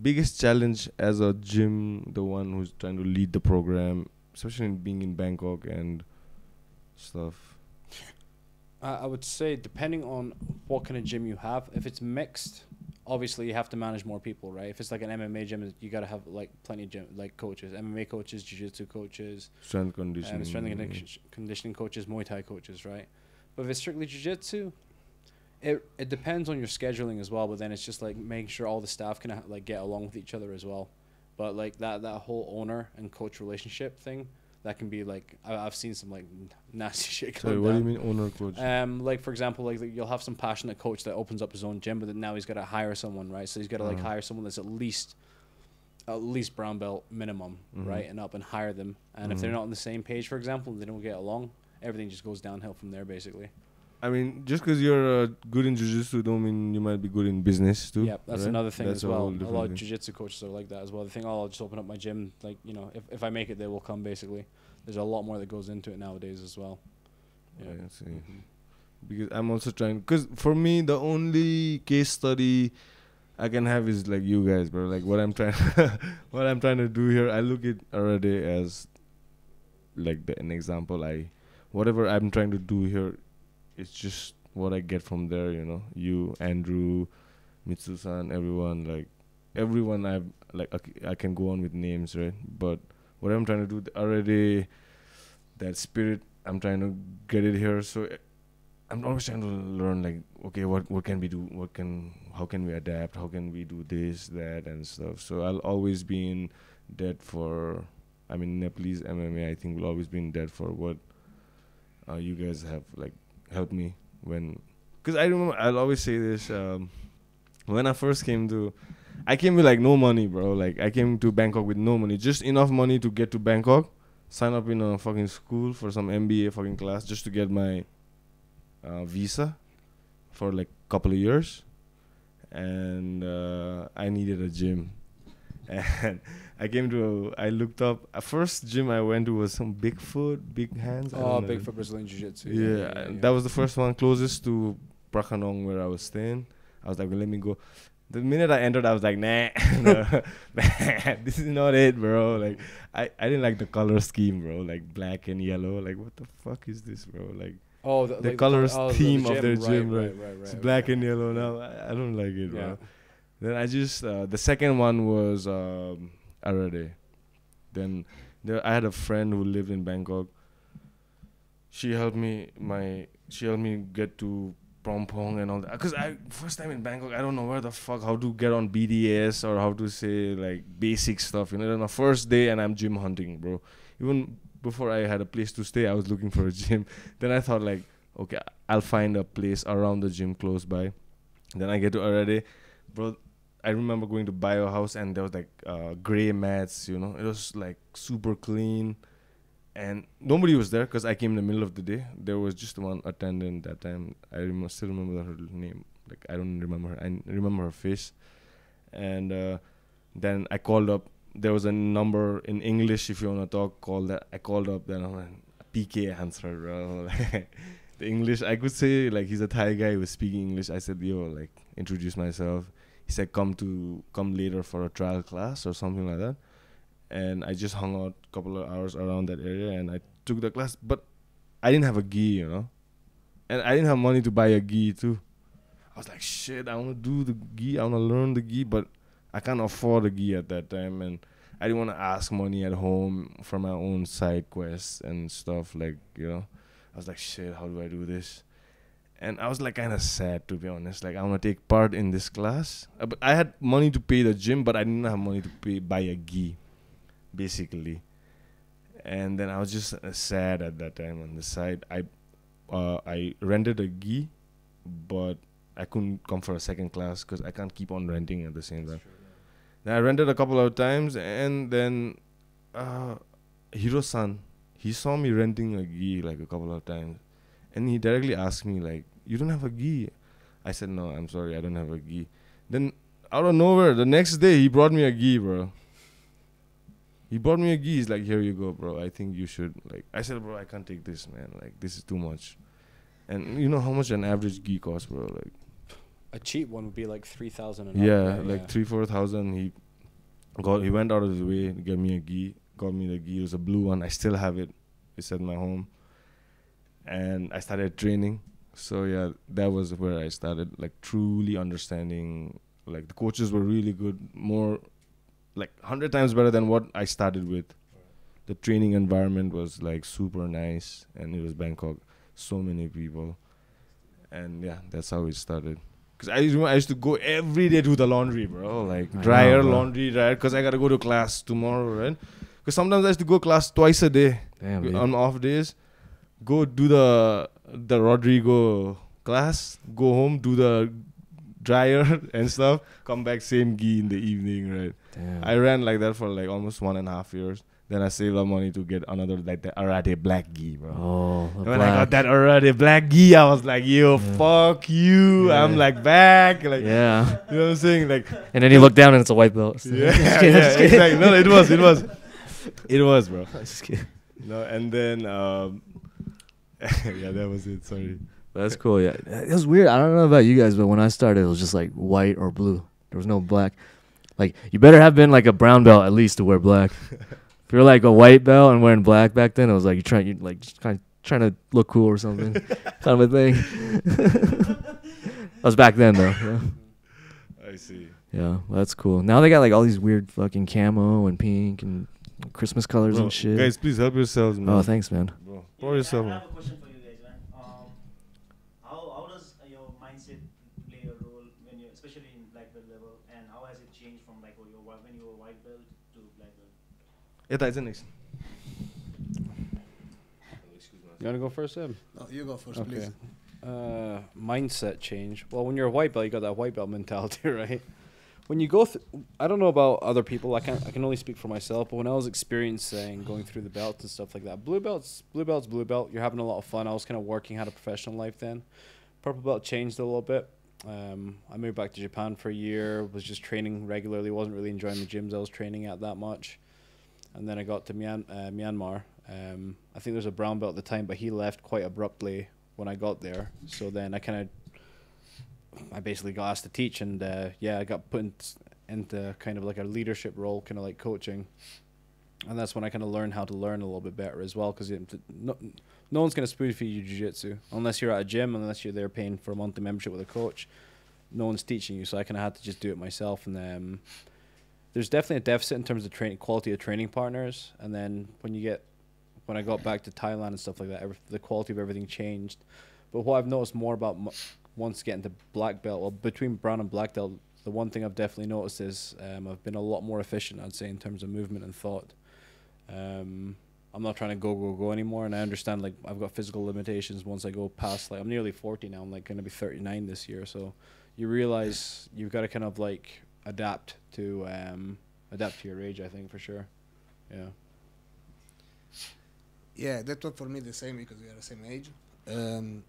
biggest challenge as a gym, the one who's trying to lead the program, especially being in Bangkok and stuff? I would say depending on what kind of gym you have. If it's mixed, obviously you have to manage more people, right? If it's like an MMA gym, you gotta have like plenty of gym like coaches, MMA coaches, jiu-jitsu coaches, Strength conditioning, conditioning coaches, Muay Thai coaches, right? But if it's strictly jiu-jitsu, it depends on your scheduling as well. But then it's just like making sure all the staff can like get along with each other as well. But like that whole owner and coach relationship thing, that can be like I've seen some like nasty shit. Sorry, what do you mean owner coach? Like for example, like you'll have some passionate coach that opens up his own gym, but then now he's got to hire someone, right? So he's got to like hire someone that's at least brown belt minimum, right, and up, and hire them. And if they're not on the same page, for example, and they don't get along, everything just goes downhill from there, basically. I mean, just because you're good in jiu-jitsu don't mean you might be good in business too. Yeah, that's right? another thing That's as well. A lot of thing. jiu-jitsu coaches are like that as well. They think, oh, I'll just open up my gym. Like, you know, if I make it, they will come, basically. There's a lot more that goes into it nowadays as well. Yeah. I see. Because I'm also trying, because for me, the only case study I can have is like you guys, bro. Like what I'm trying to do here, I look at Arete as like an example. Whatever I'm trying to do here, it's just what I get from there, you know. You, Andrew, Mitsu-san, everyone I can go on with names, right? But what I'm trying to do already, that spirit, I'm trying to get it here. So I'm always trying to learn, like, okay, what can we do? How can we adapt? How can we do this, that, and stuff? So I'll always be in debt for, Nepalese MMA, I think will always be in debt for what you guys have, like, helped me because I remember, I'll always say this, when I first I came with like no money, bro. Like I came to Bangkok with no money, just enough money to get to Bangkok, sign up in a fucking school for some MBA fucking class just to get my visa for like couple of years, and I needed a gym, and I looked up. First gym I went to was some Big Hands. Bigfoot Brazilian Jiu-Jitsu. Yeah, that was the first one closest to Prakanong where I was staying. I was like, well, let me go. The minute I entered, I was like, nah, this is not it, bro. Like, I didn't like the color scheme, bro. Like black and yellow. Like, what the fuck is this, bro? Like, the colors theme of their gym, right? It's black and yellow now. I don't like it, bro. Then I just the second one was Arete. Then I had a friend who lived in Bangkok. She helped me get to Prompong and all that. Cause first time in Bangkok, I don't know how to get on BDS or how to say like basic stuff. You know, on the first day, and I'm gym hunting, bro. Even before I had a place to stay, I was looking for a gym. Then I thought like, okay, I'll find a place around the gym close by. Then I get to Arete. bro. I remember going to Biohouse and there was like gray mats, you know. It was like super clean, and nobody was there because I came in the middle of the day. There was just one attendant that time. I still remember her name. Like I don't remember her. I remember her face, and then I called up. There was a number in English if you wanna talk. Call that. I called up. Then I'm like, PK answered, bro. The English I could say like he's a Thai guy who was speaking English. I said, yo, like introduce myself. He said come later for a trial class or something like that. And I just hung out a couple of hours around that area and I took the class, but I didn't have a gi, you know, and I didn't have money to buy a gi too. I was like, shit, I want to do the gi, I want to learn the gi, but I can't afford a gi at that time, and I didn't want to ask money at home for my own side quests and stuff, like, you know. I was like, shit, how do I do this? And I was like kind of sad, to be honest. Like, I want to take part in this class. But I had money to pay the gym, but I didn't have money to buy a gi, basically. And then I was just sad at that time on the side. I rented a gi, but I couldn't come for a second class because I can't keep on renting at the same time. Then I rented a couple of times, and then Hiro-san, he saw me renting a gi like a couple of times. And he directly asked me, like, you don't have a gi? I said, no, I'm sorry, I don't have a gi. Then, out of nowhere, the next day, he brought me a gi, bro. He brought me a gi. He's like, here you go, bro. I think you should, like, I said, bro, I can't take this, man. Like, this is too much. And you know how much an average gi costs, bro? Like, a cheap one would be like 3,000 and yeah, up, like 3,000-4,000. He went out of his way to get me a gi. Got me the gi. It was a blue one. I still have it. It's at my home. And I started training. So yeah, that was where I started like truly understanding. Like the coaches were really good, more like 100 times better than what I started with. The training environment was like super nice, and it was Bangkok, so many people, and yeah, that's how it started. Cause I used to go every day to the laundry, bro. Like laundry dryer, cause I gotta go to class tomorrow, right? Cause sometimes I used to go class twice a day. Damn, on off days. Go do the Rodrigo class, go home, do the dryer and stuff, come back same gi in the evening, right? Damn. I ran like that for like almost 1.5 years. Then I saved up money to get another like the Arete black gi, bro. Oh, And when I got that Arete black gi, I was like, yo, fuck you. Yeah. I'm like back. Like, yeah. you know what I'm saying? Like, And then you look down and it's a white belt. yeah, yeah, exactly. No, it was, bro. Just kidding. No, and then yeah, that was it. Sorry. That's cool. Yeah, it was weird. I don't know about you guys, but when I started, it was just like white or blue. There was no black. Like you better have been like a brown belt at least to wear black. If you're like a white belt and wearing black back then, it was like you like just kind of trying to look cool or something, kind of a thing. That was back then though. Yeah. I see. Yeah, that's cool. Now they got like all these weird fucking camo and pink and Christmas colors Bro, and shit. guys, please help yourselves, man. Oh, thanks, man. Bro, pour yourself, I man. have a question for you guys, man. How does your mindset play a role when you, especially in black belt level, and how has it changed from like when you were white belt to black belt? Yeah, that's it next. You want to go first, Eb? No, you go first, Okay. please. Mindset change. Well, when you're a white belt, you got that white belt mentality, right? When you go through, I don't know about other people. I can only speak for myself. But when I was experiencing going through the belts and stuff like that, blue belts, blue belt. You're having a lot of fun. I was kind of working, had a professional life then. Purple belt changed a little bit. I moved back to Japan for a year. Was just training regularly. Wasn't really enjoying the gyms I was training at that much. And then I got to Myanmar. I think there was a brown belt at the time, but he left quite abruptly when I got there. So then I basically got asked to teach, and I got put into kind of like a leadership role, kind of like coaching. And that's when I kind of learned how to learn a little bit better as well, because no one's going to spoon feed you jiu-jitsu unless you're at a gym, unless you're there paying for a monthly membership with a coach. No one's teaching you, so I kind of had to just do it myself. And there's definitely a deficit in terms of quality of training partners. And then when I got back to Thailand and stuff like that, the quality of everything changed. But what I've noticed more about once getting to black belt, well, between brown and black belt, the one thing I've definitely noticed is I've been a lot more efficient, I'd say, in terms of movement and thought. I'm not trying to go anymore, and I understand like I've got physical limitations once I go past, like I'm nearly 40 now, I'm like going to be 39 this year, so you realize you've got to kind of like adapt to your age. I think for sure. Yeah. Yeah, that was for me the same because we are the same age.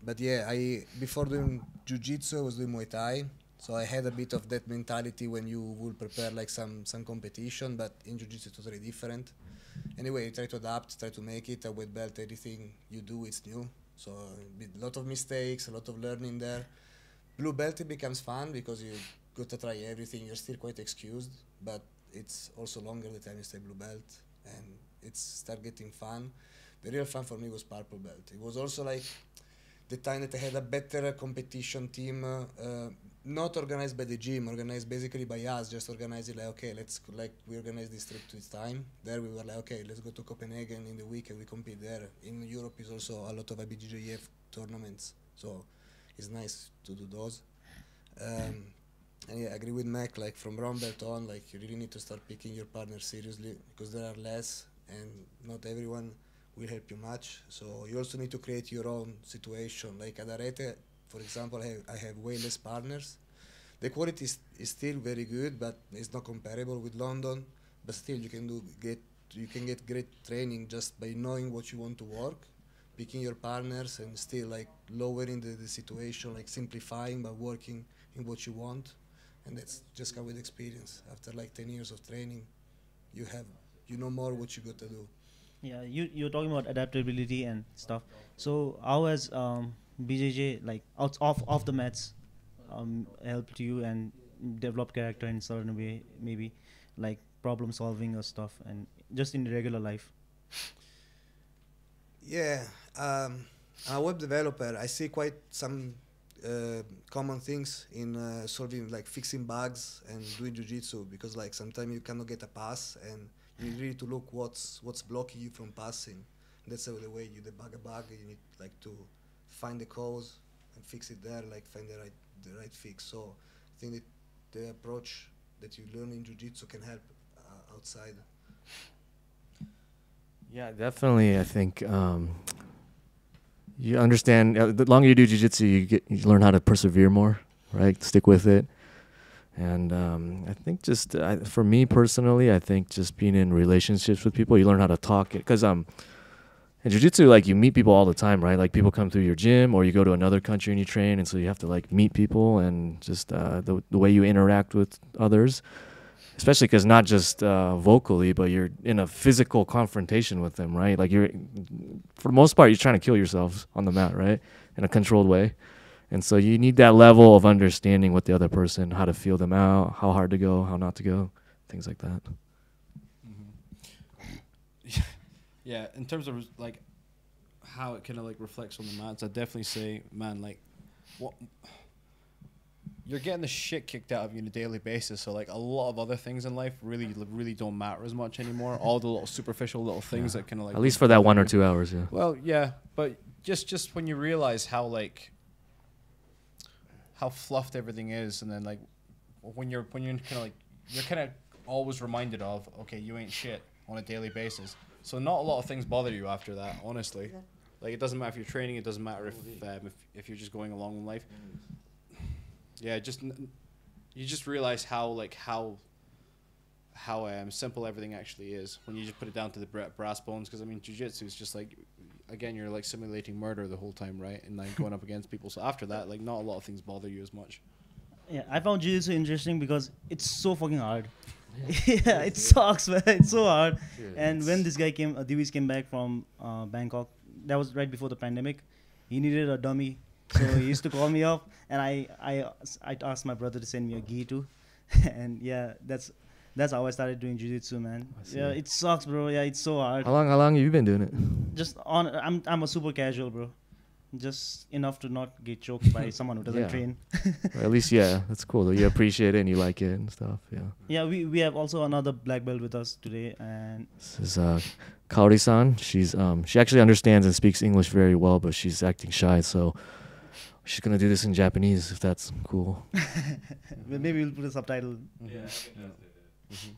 But yeah, I before doing jiu-jitsu, I was doing Muay Thai, so I had a bit of that mentality when you will prepare like some competition. But in jiu-jitsu, it's totally different. Anyway, you try to adapt, try to make it. A white belt, everything you do, it's new. So a lot of mistakes, a lot of learning there. Blue belt, it becomes fun because you got to try everything. You're still quite excused, but it's also longer the time you stay blue belt, and it's start getting fun. The real fun for me was purple belt. It was also like the time that I had a better competition team, not organized by the gym, organized basically by us, just organized it like, okay, we organize this trip to this time. There we were like, okay, let's go to Copenhagen in the week and we compete there. In Europe is also a lot of IBJJF tournaments, so it's nice to do those. And yeah, I agree with Mac, like from brown belt on, like you really need to start picking your partner seriously because there are less and not everyone will help you much. So you also need to create your own situation. Like at Arete, for example, I have way less partners. The quality is still very good, but it's not comparable with London. But still, you can get great training just by knowing what you want to work, picking your partners, and still like lowering the situation, like simplifying but working in what you want. And that's just come with experience. After like 10 years of training, you know more what you got to do. Yeah, you're talking about adaptability and stuff. So how has BJJ like off the mats helped you and develop character in certain way, maybe like problem solving or stuff, and just in regular life? Yeah, I'm a web developer. I see quite some common things in solving, like fixing bugs and doing jiu-jitsu, because like sometimes you cannot get a pass and you need to look what's blocking you from passing. That's the way you debug a bug. You need like to find the cause and fix it there, like find the right fix. So I think that the approach that you learn in jiu-jitsu can help outside. Yeah, definitely. I think you understand. The longer you do jiu-jitsu, you learn how to persevere more, right? Stick with it. And I think just for me personally, I think just being in relationships with people, you learn how to talk. Because in jiu-jitsu, like you meet people all the time, right? Like people come through your gym, or you go to another country and you train, and so you have to like meet people, and just the way you interact with others. Especially because not just vocally, but you're in a physical confrontation with them, right? Like for the most part, you're trying to kill yourselves on the mat, right? In a controlled way. And so you need that level of understanding with the other person, how to feel them out, how hard to go, how not to go, things like that. Mm-hmm. Yeah, in terms of like how it kind of like reflects on the mats, I'd definitely say, man, like what you're getting the shit kicked out of you on a daily basis. So like a lot of other things in life really don't matter as much anymore. All the little superficial little things that kind of like, at least for that 1 or 2 hours, yeah. Well, yeah, but just when you realize how fluffed everything is, and then like when you're kind of like, you're kind of always reminded of, okay, you ain't shit on a daily basis. So not a lot of things bother you after that, honestly. Like it doesn't matter if you're training, it doesn't matter if you're just going along in life. Yeah, you just realize how simple everything actually is when you just put it down to the brass bones. Because I mean, jiu-jitsu is just like, again, you're like simulating murder the whole time, right? And like going up against people. So after that, like not a lot of things bother you as much. Yeah, I found jiu-jitsu interesting because it's so fucking hard. Yeah, it sucks, man. It's so hard. Dude, and when this guy Divis came back from Bangkok, that was right before the pandemic. He needed a dummy, so he used to call me up, and I asked my brother to send me a gi too, and yeah, that's how I started doing jiu-jitsu, man. Yeah, it sucks, bro. Yeah, it's so hard. How long have you been doing it? Just I'm a super casual, bro. Just enough to not get choked by someone who doesn't train. Well, at least, yeah, that's cool. Though. You appreciate it and you like it and stuff. Yeah. Yeah, we have also another black belt with us today, and this is Kaori-san. She actually understands and speaks English very well, but she's acting shy, so she's gonna do this in Japanese if that's cool. Maybe we'll put a subtitle. Mm-hmm. Yeah. Mm-hmm.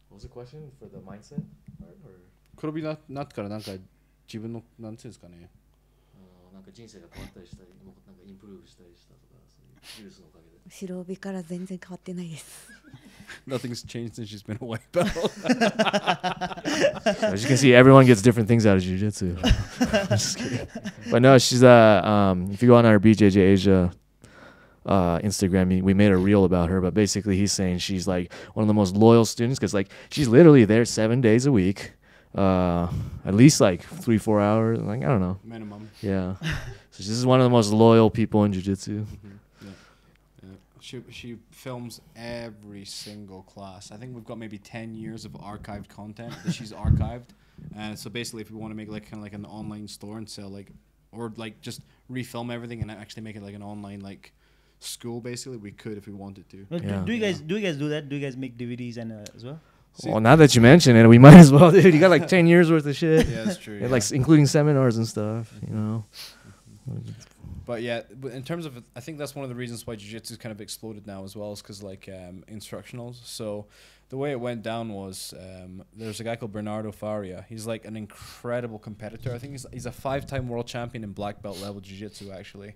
What was the question for the mindset part? Or? 黒火なってからなんか自分のなんていうんですかね。ななんか人生が変わったりしたり、もうなんかインプルーブしたりしたとか、そういうジュースのおかげで。白帯から全然変わってないです。Nothing's changed since she's been a white belt. As you can see, everyone gets different things out of jiu-jitsu. Just kidding. But no, she's if you go on our BJJ Asia Instagram, we made a reel about her, but basically he's saying she's like one of the most loyal students because like she's literally there 7 days a week, at least like 3-4 hours, like I don't know, Minimum. yeah. So this is one of the most loyal people in jiu-jitsu. She films every single class. I think we've got maybe 10 years of archived content that she's archived. And so basically, if we want to make like kind of like an online store and sell like, or like just refilm everything and actually make it like an online like school, basically, we could if we wanted to. Well, Yeah. do you guys do that? Do you guys make DVDs and as well? Well, now that you mention it, we might as well, dude. You got like 10 years worth of shit. Yeah, that's true. Yeah, like including seminars and stuff, you know. But yeah, in terms of, I think that's one of the reasons why jiu-jitsu's kind of exploded now as well, is because like instructionals. So the way it went down was there's a guy called Bernardo Faria. He's like an incredible competitor. I think he's a 5-time world champion in black belt level jiu-jitsu actually.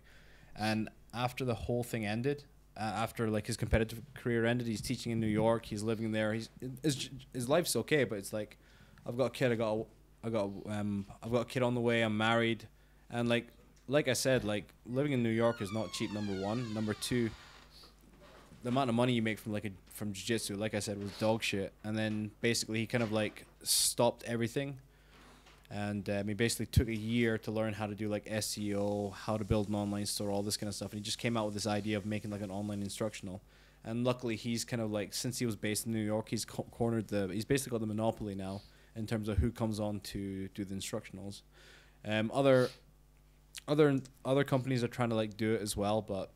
And after the whole thing ended, after like his competitive career ended, he's teaching in New York. He's living there. His life's okay, but it's like, I've got a kid. I've got a kid on the way. I'm married, and like I said, like living in New York is not cheap. Number one. Number two, the amount of money you make from jiu-jitsu, like I said, was dog shit. And then basically he kind of like stopped everything, and he basically took a year to learn how to do like SEO, how to build an online store, all this kind of stuff. And he just came out with this idea of making like an online instructional. And luckily he's kind of like, since he was based in New York, he's he's basically got the monopoly now in terms of who comes on to do the instructionals. Other companies are trying to like do it as well, but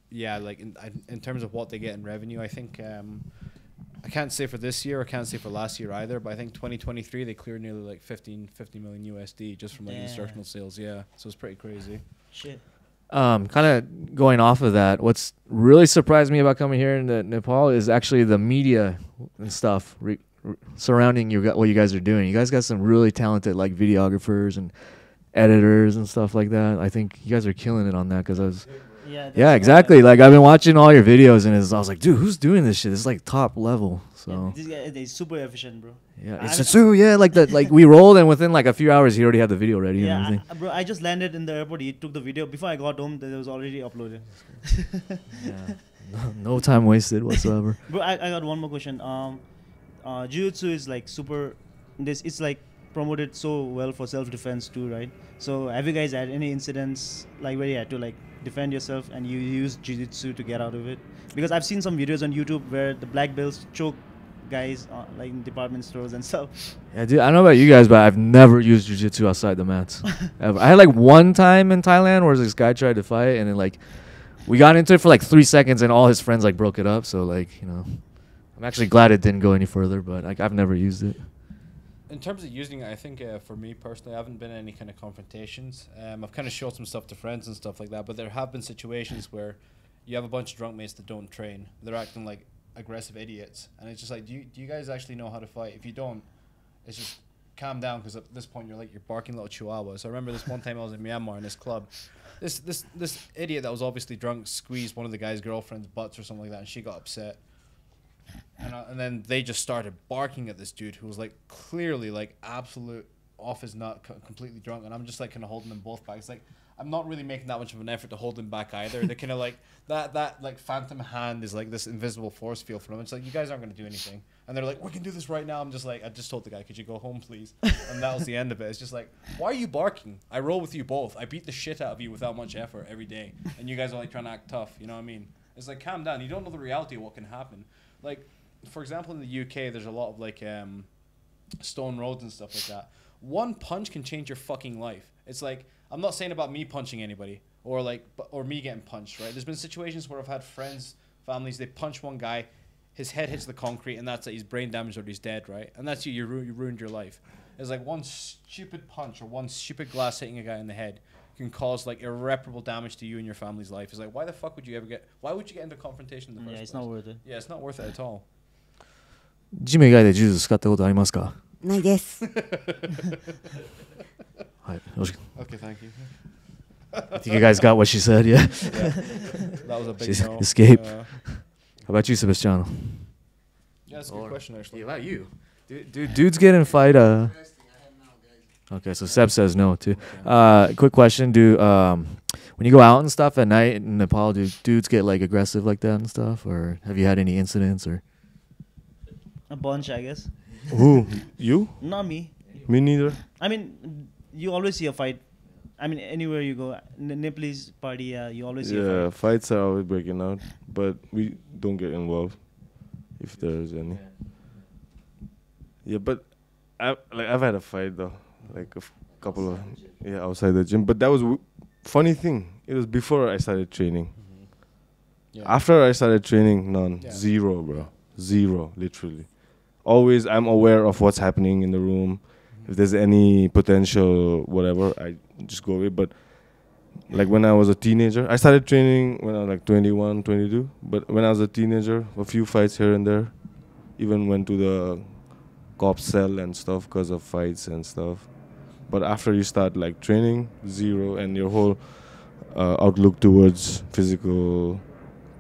yeah, like in terms of what they get in revenue, I think I can't say for this year, I can't say for last year either, but I think 2023 they cleared nearly like 50 million USD just from like instructional sales. Yeah, so it's pretty crazy. Shit. Kind of going off of that, what's really surprised me about coming here into Nepal is actually the media and stuff surrounding what you guys are doing. You guys got some really talented like videographers and editors and stuff like that. I think you guys are killing it on that because yeah, exactly. Like I've been watching all your videos and I was like, dude, who's doing this shit? It's like top level. So yeah, this guy is super efficient, bro. Yeah, it's just like we rolled and within like a few hours he already had the video ready and everything. Bro, I just landed in the airport. He took the video before I got home. It was already uploaded. Yeah, no time wasted whatsoever. Bro, I got one more question. Jiu-Jitsu is like super. It's like promoted so well for self-defense too, right? So have you guys had any incidents like where you had to like defend yourself and you use jiu-jitsu to get out of it? Because I've seen some videos on YouTube where the black belts choke guys like in department stores and stuff. Yeah, dude, I don't know about you guys, but I've never used jiu-jitsu outside the mats. Ever. I had like one time in Thailand where this guy tried to fight and then like we got into it for like 3 seconds and all his friends like broke it up. So like, you know, I'm actually glad it didn't go any further, but like I've never used it. In terms of using it, I think for me personally, I haven't been in any kind of confrontations. I've kind of showed some stuff to friends and stuff like that, but there have been situations where you have a bunch of drunk mates that don't train. They're acting like aggressive idiots, and it's just like, do you guys actually know how to fight? If you don't, it's just calm down, because at this point you're barking little chihuahuas. I remember this one time I was in Myanmar in this club. This idiot that was obviously drunk squeezed one of the guy's girlfriend's butts or something like that, and she got upset. And then they just started barking at this dude who was like clearly like absolute off his nut, completely drunk, and I'm just like kind of holding them both back. It's like I'm not really making that much of an effort to hold them back either. They're kind of like that like phantom hand is like this invisible force field for them. It's like, you guys aren't going to do anything, and they're like, we can do this right now. I'm just like, I just told the guy, could you go home please? And that was the end of it. It's just like, why are you barking? I roll with you both. I beat the shit out of you without much effort every day, and you guys are like trying to act tough. You know what I mean? It's like, calm down. You don't know the reality of what can happen. Like, for example, in the UK, there's a lot of like stone roads and stuff like that. One punch can change your fucking life. It's like, I'm not saying about me punching anybody or me getting punched, right? There's been situations where I've had friends, families, they punch one guy, his head hits the concrete, and that's it. He's brain damaged or he's dead, right? And that's you ruined your life. It's like one stupid punch or one stupid glass hitting a guy in the head can cause like irreparable damage to you and your family's life. It's like, why the fuck would you get into confrontation in the first place? It's not worth it. Yeah, it's not worth it at all. ジム以外でジュース使ったことありますか？ないです。はい、よろしく。Okay, thank you. I think you guys got what she said. Yeah. That was a big She's no. escape. How about you, Sebastiano? Yeah, that's a good question actually. Yeah, about you. Dudes get in fight. Okay, so Seb says no too. Quick question: when you go out and stuff at night in Nepal, do dudes get like aggressive like that and stuff, or have you had any incidents or? A bunch, I guess. Who? You? Not me. Me neither. I mean, you always see a fight. I mean, anywhere you go, Nepalese party, you always see a Yeah, fight. fights are always breaking out, but we don't get involved if there's any. Yeah, but I've had a fight though, like couple of outside the gym. But that was funny thing. It was before I started training. Yeah. After I started training, none, Yeah. zero, bro, zero, literally. Always, I'm aware of what's happening in the room. If there's any potential, whatever, I just go away. But like when I was a teenager, I started training when I was like 21, 22. But when I was a teenager, a few fights here and there. Even went to the cop cell and stuff because of fights and stuff. But after you start like training, zero, and your whole outlook towards physical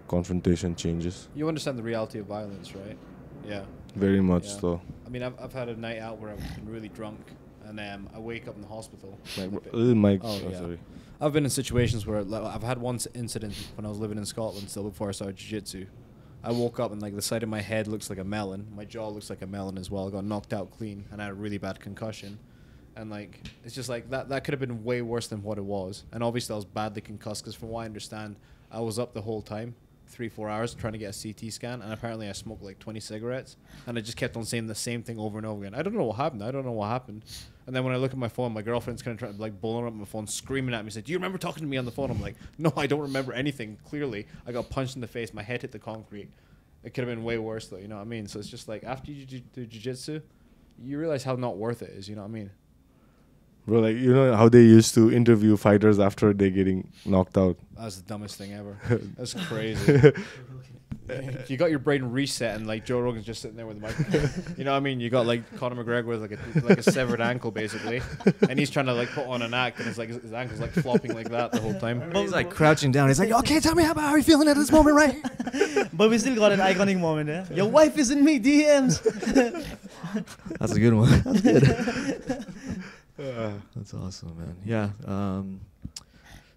confrontation changes. You understand the reality of violence, right? Yeah. Very much Yeah. so. I mean, I've had a night out where I've been really drunk, and I wake up in the hospital. Like, Mike, Oh, yeah. sorry. I've been in situations where like, I've had one incident when I was living in Scotland still before I started jiu-jitsu. I woke up and like the side of my head looks like a melon. My jaw looks like a melon as well. I got knocked out clean and I had a really bad concussion. And like it's just like that could have been way worse than what it was. And obviously I was badly concussed because from what I understand, I was up the whole time, 3-4 hours trying to get a CT scan, and apparently I smoked like 20 cigarettes, and I just kept on saying the same thing over and over again. I don't know what happened. And then when I look at my phone, my girlfriend's kind of trying to like blowing up my phone, screaming at me, said, "Do you remember talking to me on the phone?" I'm like, "No, I don't remember anything. Clearly, I got punched in the face. My head hit the concrete. It could have been way worse, though. You know what I mean?" So it's just like after you do jiu-jitsu, you realize how not worth it is. You know what I mean? Bro, like, you know how they used to interview fighters after they getting knocked out? That's the dumbest thing ever. That's crazy. You got your brain reset, and like Joe Rogan's just sitting there with the microphone. You know what I mean? You got like Conor McGregor with like a severed ankle basically, and he's trying to like put on an act, and it's like his ankle's like flopping like that the whole time. He's like crouching down. He's like, "Okay, tell me how are you feeling at this moment, right?" But we still got an iconic moment, eh? Your wife is in me DMs. That's a good one. That's good. That's awesome, man. Yeah.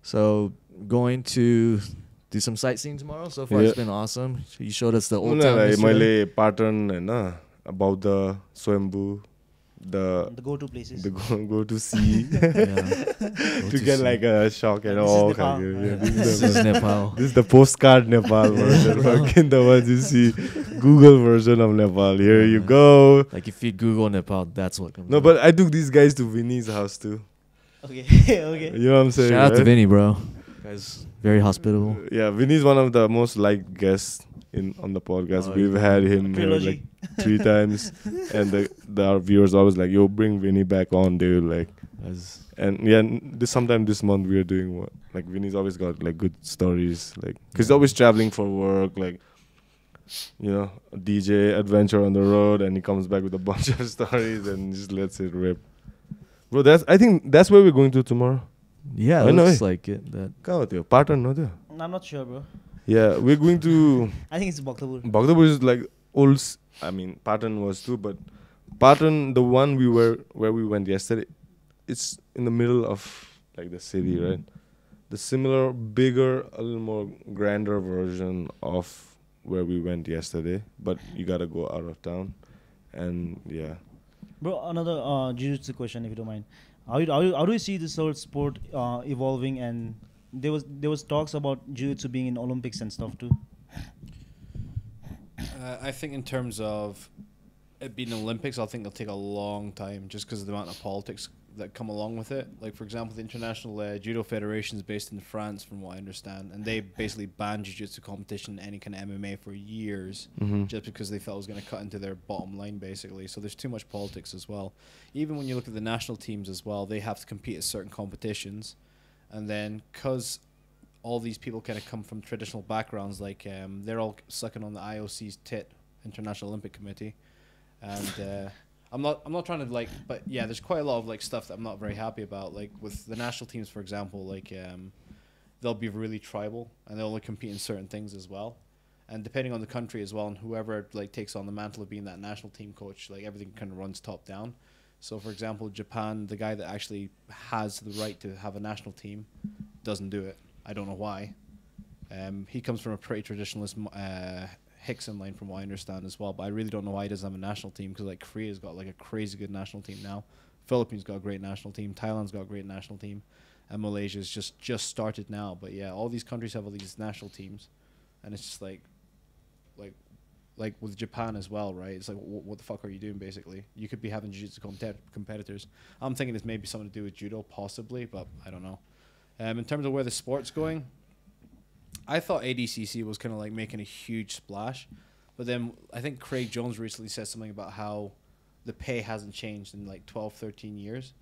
So going to do some sightseeing tomorrow. So far, it's been awesome. You showed us the old town yesterday. मैले pattern हैन about the Swambhu, the go-to places. the go to see Yeah. to get like a shock and This is all. Nepal. This is Nepal. This is the postcard Nepal version. Fucking the ones you see, Google version of Nepal. Here you go. Like if you Google Nepal, that's what comes No, up. but I took these guys to Vinny's house too. Okay, okay. You know what I'm saying? Shout out to right? Vinny, bro. Guys, very hospitable. Yeah, Vinny's one of the most liked guests on the podcast. Oh, We've yeah. had him here Trilogy. like 3 times, and our viewers always like, "Yo, bring Vinny back on, dude." Like, and yeah, sometime this month we are doing what? Like, Vinny's always got like good stories, like, cause he's always traveling for work, like, you know, DJ adventure on the road, and he comes back with a bunch of stories and just lets it rip. Bro, I think that's where we're going to tomorrow. Yeah, I it know, looks eh? like it. That कहाँ हो त्यो? Patan हो त्यो? I'm not sure, bro. Yeah, we're going to. I think it's Bhaktapur. Bhaktapur is like old. I mean, Patan was too, but Patan, the one where we went yesterday, it's in the middle of like the city, right? The similar, bigger, a little more grander version of where we went yesterday, but you gotta go out of town, and yeah. Bro, another jiu-jitsu question, if you don't mind. How do you see this whole sport evolving? And there was talks about jiu-jitsu being in Olympics and stuff too. I think in terms of it being Olympics, I think it'll take a long time just because of the amount of politics that come along with it. Like, for example, the International Judo Federation is based in France, from what I understand, and they basically banned jiu-jitsu competition and any kind of MMA for years just because they felt it was going to cut into their bottom line, basically. So there's too much politics as well. Even when you look at the national teams as well, they have to compete at certain competitions, and then because all these people kind of come from traditional backgrounds, like they're all sucking on the IOC's tit, International Olympic Committee, and I'm not trying to like, but yeah, there's quite a lot of like stuff that I'm not very happy about. Like with the national teams, for example, like they'll be really tribal and they'll only compete in certain things as well. And depending on the country as well, and whoever like takes on the mantle of being that national team coach, like everything kind of runs top down. So, for example, Japan, the guy that actually has the right to have a national team, doesn't do it. I don't know why. He comes from a pretty traditionalist Hickson line, from what I understand as well. But I really don't know why he doesn't have a national team, because like Korea's got like a crazy good national team now. Philippines got a great national team. Thailand's got a great national team, and Malaysia's just started now. But yeah, all these countries have all these national teams, and it's just like with Japan as well, right? It's like, what the fuck are you doing, basically? You could be having jiu-jitsu competitors. I'm thinking it's maybe something to do with judo, possibly, but I don't know. In terms of where the sport's going, I thought ADCC was kind of like making a huge splash, but then I think Craig Jones recently said something about how the pay hasn't changed in like 12, 13 years.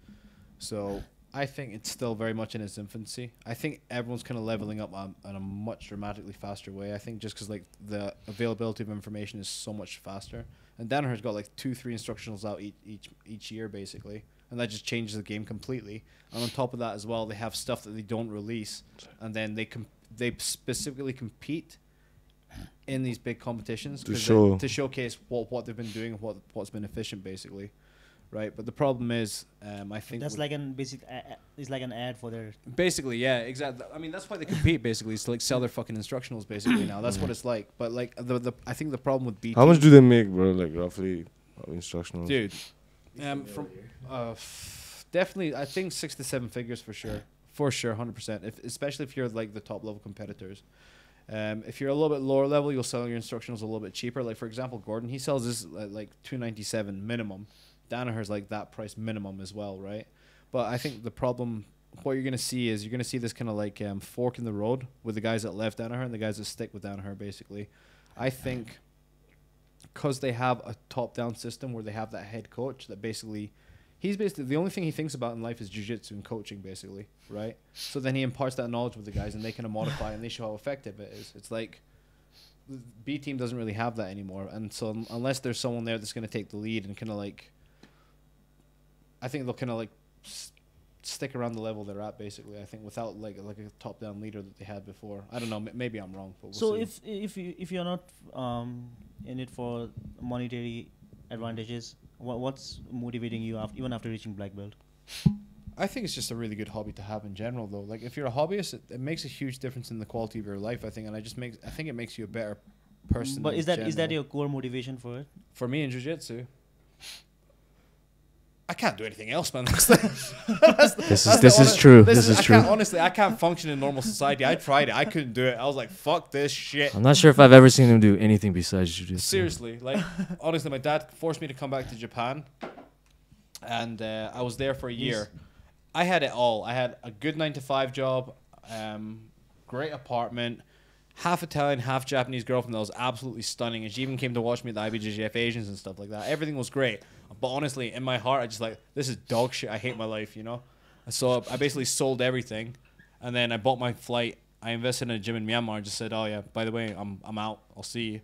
So I think it's still very much in its infancy. I think everyone's kind of leveling up on a much dramatically faster way. I think just because like the availability of information is so much faster. And Danaher's got like 2-3 instructionals out each year, basically. And that just changes the game completely. And on top of that as well, they have stuff that they don't release. And then they specifically compete in these big competitions to showcase what they've been doing, what's been efficient, basically. Right, but the problem is, I think that's like an basic. It's like an ad for their. Basically, yeah, exactly. I mean, that's why they compete. Basically, is to like sell their fucking instructionals. Basically, now that's what it's like. But like I think the problem with BT. How much do they make, bro? Like roughly, instructionals. Dude, from definitely, I think 6 to 7 figures for sure, 100%. Especially if you're like the top level competitors. If you're a little bit lower level, you'll sell your instructionals a little bit cheaper. Like for example, Gordon, he sells this at like $297 minimum. Danaher's like that price minimum as well, right? But I think the problem, what you're going to see is you're going to see this kind of like fork in the road with the guys that left Danaher and the guys that stick with Danaher, basically. I think because they have a top-down system where they have that head coach that basically, he's basically, the only thing he thinks about in life is jiu-jitsu and coaching, basically, right? So then he imparts that knowledge with the guys and they kind of modify and they show how effective it is. It's like, B team doesn't really have that anymore. And so unless there's someone there that's going to take the lead and kind of like, I think they'll kind of like stick around the level they're at, basically. I think without like a top-down leader that they had before. I don't know. Maybe I'm wrong. But we'll see. if you're not in it for monetary advantages, what's motivating you even after reaching black belt? I think it's just a really good hobby to have in general, though. Like if you're a hobbyist, it makes a huge difference in the quality of your life. I think, and I think it makes you a better person. But is that your core motivation for it? For me in jiu-jitsu, I can't do anything else, man. This is true. Honestly, I can't function in normal society. I tried it. I couldn't do it. I was like, fuck this shit. I'm not sure if I've ever seen him do anything besides jiu-jitsu. Seriously. Like, honestly, my dad forced me to come back to Japan. And I was there for a year. I had it all. I had a good 9-to-5 job, great apartment, half Italian, half Japanese girlfriend that was absolutely stunning. And she even came to watch me at the IBJJF Asians and stuff like that. Everything was great. But honestly, in my heart, I just like, this is dog shit. I hate my life, you know? So I basically sold everything. And then I bought my flight. I invested in a gym in Myanmar and just said, oh, yeah, by the way, I'm out. I'll see you.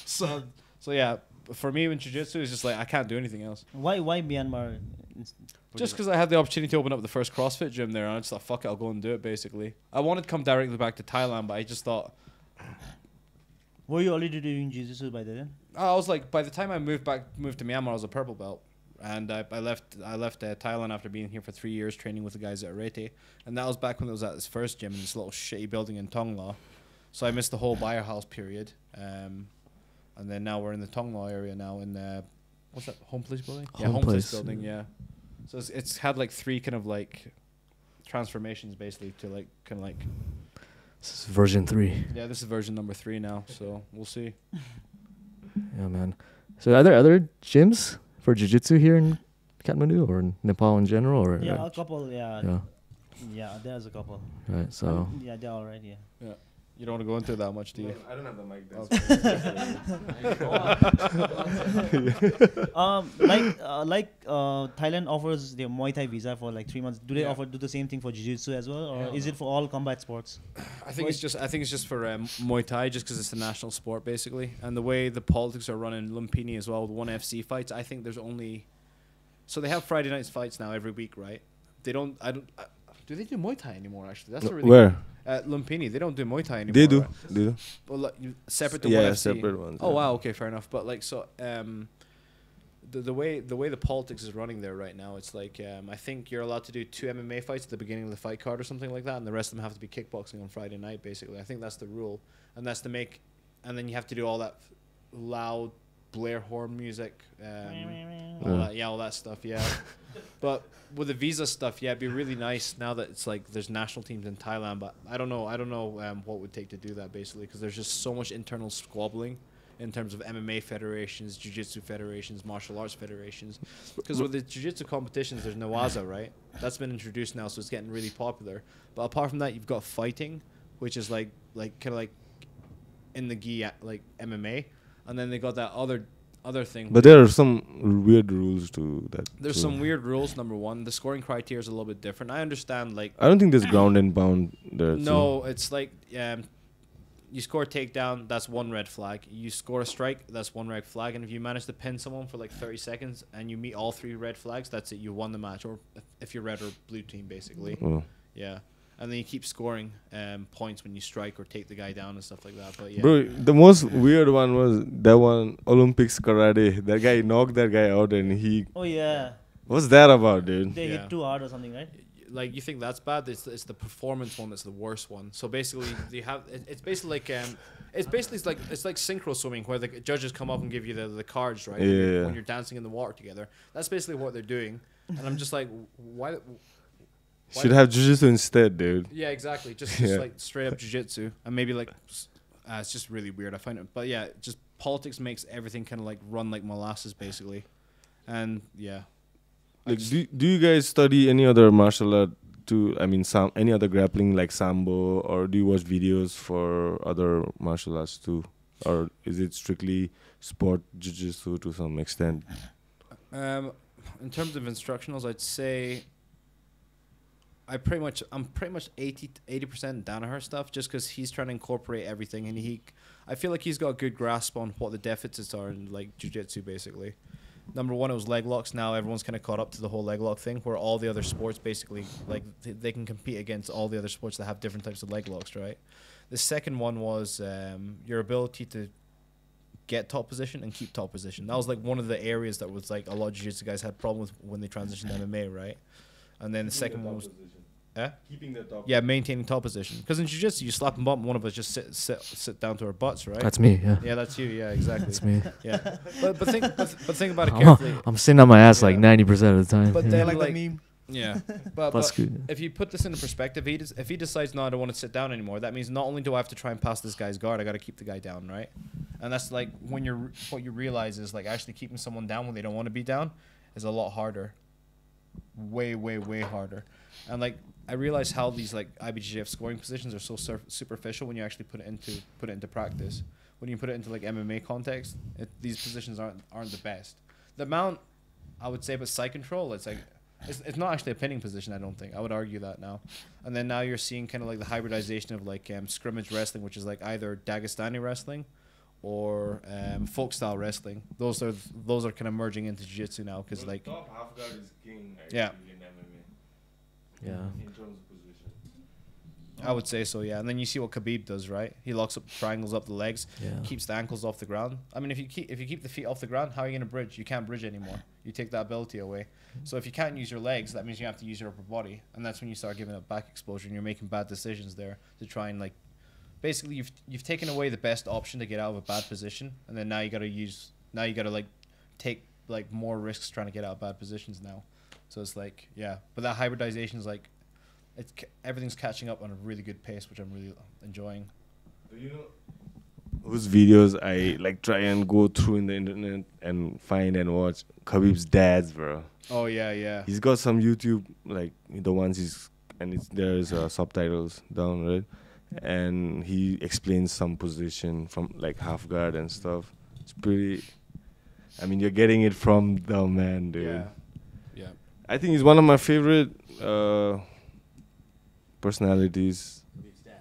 so yeah, for me, in jiu-jitsu, it's just like, I can't do anything else. Why Myanmar? Just because I had the opportunity to open up the first CrossFit gym there, and I just thought, fuck it, I'll go and do it, basically. I wanted to come directly back to Thailand, but I just thought... Were you already doing jiu-jitsu by then? I was like, by the time I moved to Myanmar, I was a purple belt. And I left Thailand after being here for 3 years, training with the guys at Arete. And that was back when it was at this first gym in this little shitty building in Tongla. So I missed the whole Biohouse period. And then now we're in the Tongla area now in what's that, Home Place building? Home Place building, yeah. So it's had like 3 kind of like transformations basically to like kind of like... This is version 3. Yeah, this is version number 3 now, so we'll see. Yeah, man. So are there other gyms for jiu-jitsu here in Kathmandu or in Nepal in general? Or yeah, a couple, yeah. Yeah, there's a couple. Right, so... yeah, they're all right, yeah. You don't want to go into it that much, do you? I don't have the mic. Thailand offers their Muay Thai visa for like 3 months. Do they do the same thing for Jiu Jitsu as well, or is it for all combat sports? I think it's just for Muay Thai, just because it's the national sport basically, and the way the politics are run in Lumpini as well with ONE FC fights. I think there's only, so they have Friday nights fights now every week, right? They don't. Do they do Muay Thai anymore? Actually, that's a really Where? At Lumpini, they don't do Muay Thai anymore. They do. Right? They do. Well, like, separate to Yeah, ONE FC. separate ones. Oh yeah. wow, okay, fair enough. But like, so the way the politics is running there right now, it's like I think you're allowed to do 2 MMA fights at the beginning of the fight card or something like that, and the rest of them have to be kickboxing on Friday night. Basically, I think that's the rule, and that's to make, and then you have to do all that loud Blair horn music, all that stuff, yeah. But with the visa stuff, yeah, it'd be really nice now that it's like there's national teams in Thailand, but I don't know what would take to do that basically, because there's just so much internal squabbling in terms of MMA federations, jiu-jitsu federations, martial arts federations. Because with the jiu-jitsu competitions, there's Nawaza, right? That's been introduced now, so it's getting really popular. But apart from that, you've got fighting, which is like kind of like in the gi like MMA, and then they got that other thing. But there are some weird rules to that. There's too. some weird rules. Number one, the scoring criteria is a little bit different. I understand, like, I don't think there's ground and pound there. no, it's like you score a takedown, that's 1 red flag. You score a strike, that's 1 red flag. And if you manage to pin someone for like 30 seconds and you meet all 3 red flags, that's it. You won the match. Or if you're red or blue team, basically. Oh. Yeah. And then you keep scoring points when you strike or take the guy down and stuff like that. But yeah. Bro, the most weird one was that one Olympics karate. That guy knocked that guy out and he. Oh yeah. What's that about, dude? They Yeah. hit too hard or something, right? Like, you think that's bad? It's the performance one that's the worst one. So basically, you have it's basically like it's like synchro swimming, where the judges come up and give you the cards, right? Yeah. When you're dancing in the water together. That's basically what they're doing, and I'm just like, why Should have jiu-jitsu instead, dude. Yeah, exactly. Just Yeah. like straight up jiu-jitsu, and maybe like it's just really weird. I find it, but yeah, just politics makes everything kind of like run like molasses, basically, and yeah. Like, do you guys study any other martial art too? I mean, any other grappling like sambo, or do you watch videos for other martial arts too, or is it strictly sport jiu-jitsu to some extent? In terms of instructionals, I'd say I'm pretty much 80% Danaher stuff, just because he's trying to incorporate everything, and I feel like he's got a good grasp on what the deficits are in like jiu-jitsu, basically. Number one, it was leg locks. Now everyone's kind of caught up to the whole leg lock thing, where all the other sports basically, like, they can compete against all the other sports that have different types of leg locks, right? The second one was your ability to get top position and keep top position. That was like one of the areas that was like a lot of jiu-jitsu guys had problems with when they transitioned to MMA, right? And then the second one was Keeping the top. yeah, maintaining top position. Because in jiu-jitsu, you slap and bump, and one of us just sit down to our butts, right? That's me. Yeah. Yeah, that's you. Yeah, exactly. That's me. Yeah, but think about it carefully. I'm sitting on my ass like Yeah. 90% of the time. But yeah. then, Like like, the meme. yeah, but That's good. if you put this into perspective, if he decides, no, I don't want to sit down anymore, that means not only do I have to try and pass this guy's guard, I got to keep the guy down, right? And that's like what you realize is like actually keeping someone down when they don't want to be down is a lot harder, way harder. And like I realize how these like IBJJF scoring positions are so superficial when you actually put it into practice. When you put it into like MMA context, these positions aren't the best. The mount, I would say, but side control, it's like. It's not actually a pinning position, I don't think. I would argue that now. And then now you're seeing kind of like the hybridization of like scrimmage wrestling, which is like either Dagestani wrestling or folk style wrestling. Those are kind of merging into jiu-jitsu now, because like top half guard is king. Yeah. In MMA. Yeah. In terms of position. I would say so, yeah. And then you see what Khabib does, right? He locks up triangles up the legs, Yeah. keeps the ankles off the ground. I mean, if you keep the feet off the ground, how are you gonna bridge? You can't bridge anymore. You take that ability away. So if you can't use your legs, that means you have to use your upper body, and that's when you start giving up back exposure, and you're making bad decisions there to try and like, basically you've taken away the best option to get out of a bad position, and then now you gotta like take like more risks trying to get out of bad positions now. So it's like, yeah, but that hybridization is like, everything's catching up on a really good pace, which I'm really enjoying. Do you know whose videos I like try and go through in the internet and find and watch? Khabib's dad's, bro. Oh yeah. He's got some YouTube, like the ones there's subtitles down, right? and he explains some position from like half guard and stuff. It's pretty. I mean, you're getting it from the man, dude. Yeah. Yeah. I think he's one of my favorite personalities.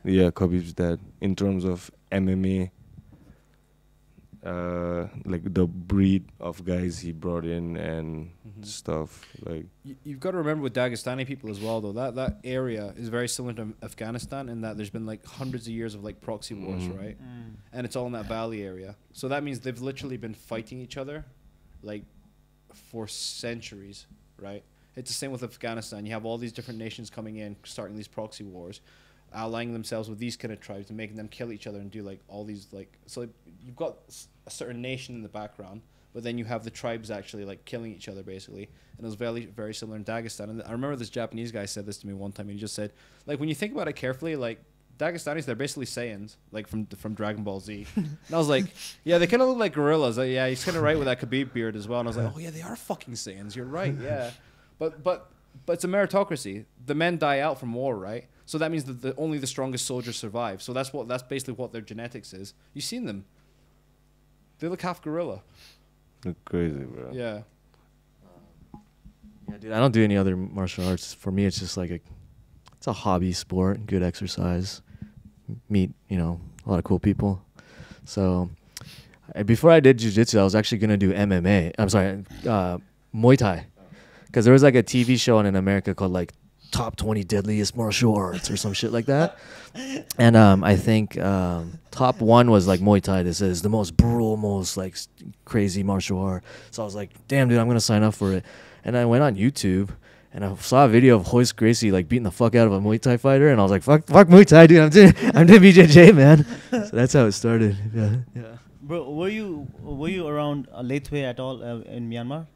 Yeah, Khabib's dad in terms of MMA. Like the breed of guys he brought in and stuff. Like You've got to remember with Dagestani people as well, though, that area is very similar to Afghanistan in that there's been like hundreds of years of like proxy wars, right? And it's all in that valley area. So that means they've literally been fighting each other like for centuries, right? It's the same with Afghanistan. You have all these different nations coming in, starting these proxy wars, allying themselves with these kind of tribes and making them kill each other and do like all these like. So you've got a certain nation in the background, but then you have the tribes actually like killing each other basically. And it was very, very similar in Dagestan. And I remember this Japanese guy said this to me one time. And he just said, like, when you think about it carefully, like Dagestanis, they're basically Saiyans, like from Dragon Ball Z. And I was like, yeah, they kind of look like gorillas. Yeah, he's kind of right with that Khabib beard as well. And I was like, oh yeah, they are fucking Saiyans. You're right. Yeah, but it's a meritocracy. The men die out from war, right? So that means that only the strongest soldiers survive. So that's basically what their genetics is. You've seen them. They look half gorilla. they're crazy, bro. Yeah. Yeah, dude, I don't do any other martial arts. For me, it's just like it's a hobby sport, good exercise, meet, a lot of cool people. So before I did jiu-jitsu, I was actually going to do MMA. I'm sorry, Muay Thai. Because there was like a TV show in America called like Top 20 Deadliest Martial Arts or some shit like that. And I think top one was like Muay Thai. This is the most brutal, most like crazy martial art. So I was like, damn, dude, I'm going to sign up for it. And I went on YouTube and I saw a video of Hoist Gracie like beating the fuck out of a Muay Thai fighter. And I was like, fuck Muay Thai, dude. I'm doing BJJ, man. So that's how it started. Yeah. Bro, were you around Lethwei at all in Myanmar?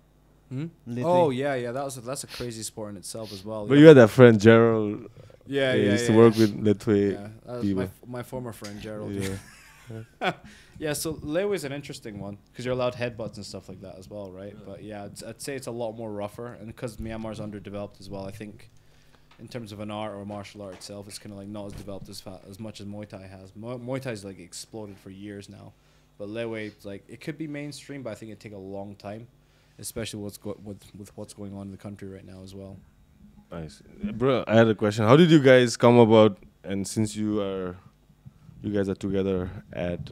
Lethwei? Oh yeah. That's a crazy sport in itself as well. But you had that friend Gerald. Yeah. He used to work with Lethwei. Yeah, that people. was my former friend Gerald. Yeah. Yeah, so Lethwei is an interesting one because you're allowed headbutts and stuff like that as well, right? But yeah, I'd say it's a lot more rougher, and because Myanmar's underdeveloped as well, I think in terms of an art or a martial art itself, it's kind of like not as developed as much as Muay Thai has. Muay Thai's like exploded for years now, but Lethwei, like, it could be mainstream, but I think it'd take a long time, especially with what's going on in the country right now as well. Nice, bro. I had a question. How did you guys come about? And since you guys are together at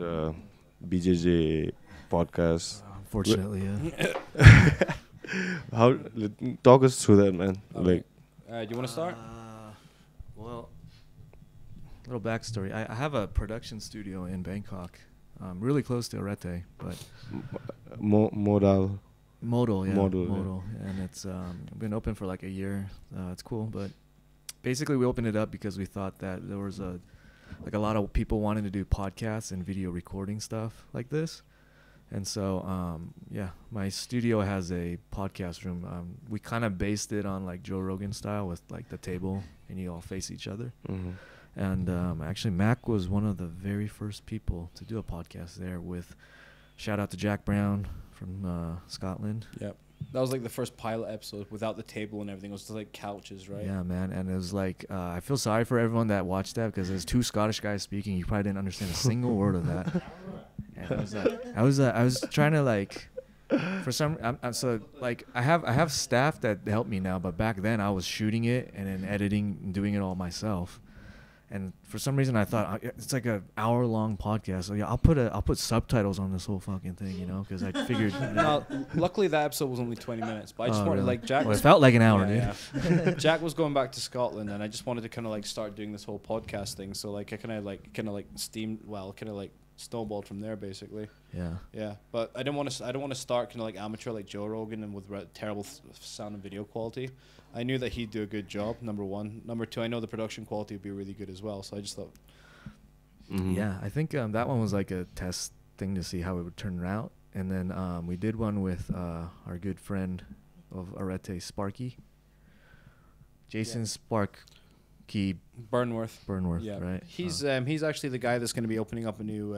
BJJ podcast. Unfortunately, yeah. Talk us through that, man. Okay. Do you want to start? Well, little backstory. I have a production studio in Bangkok, really close to Arete, but Modal. Modal, yeah. Modal. And it's been open for like a year. It's cool, but basically we opened it up because we thought that there was a lot of people wanting to do podcasts and video recording stuff like this. And so, my studio has a podcast room. We kind of based it on like Joe Rogan style with like the table and you all face each other. Mm-hmm. And actually Mac was one of the very first people to do a podcast there with, shout out to Jack Brown from Scotland. Yep. That was like the first pilot episode without the table and everything. It was just like couches, right? Yeah, man. And it was like, I feel sorry for everyone that watched that because there's two Scottish guys speaking. You probably didn't understand a single word of that. And I was trying to like, for some, I have staff that help me now, but back then I was shooting it and then editing and doing it all myself. And for some reason I thought it's like an hour-long podcast. So yeah, I'll put subtitles on this whole fucking thing, because I figured. No, luckily that episode was only 20 minutes, but I just wanted really? like Jack. Well, it felt like an hour, dude. Yeah. Jack was going back to Scotland, and I just wanted to kind of like start doing this whole podcast thing. So like I kind of like snowballed from there basically. Yeah. But I don't want to start kind of like amateur like Joe Rogan and with terrible sound and video quality. I knew that he'd do a good job, number one. Number two, I know the production quality would be really good as well. So I just thought. Mm-hmm. Yeah, I think that one was like a test thing to see how it would turn out. And then we did one with our good friend of Arete, Sparky. Jason Sparky Burnworth, yeah. Right? He's actually the guy that's going to be opening up a new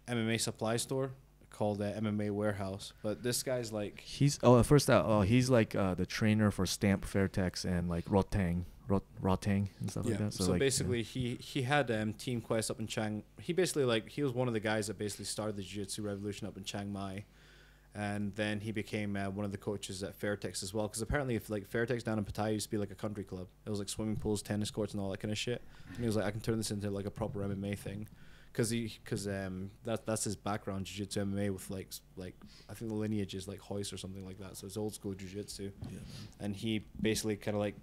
MMA supply store called MMA Warehouse. But this guy's like... He's like the trainer for Stamp Fairtex and like Rotang Rotang and stuff like that. So like, basically, he had Team Quest up in Chiang. He basically he was one of the guys that basically started the Jiu Jitsu revolution up in Chiang Mai, and then he became one of the coaches at Fairtex as well. Because apparently, if like Fairtex down in Pattaya used to be like a country club, it was like swimming pools, tennis courts, and all that kind of shit. And he was like, I can turn this into like a proper MMA thing. Because that's his background, jiu-jitsu MMA with like I think the lineage is like Hoist or something like that, so it's old school jiu-jitsu. And he basically kind of like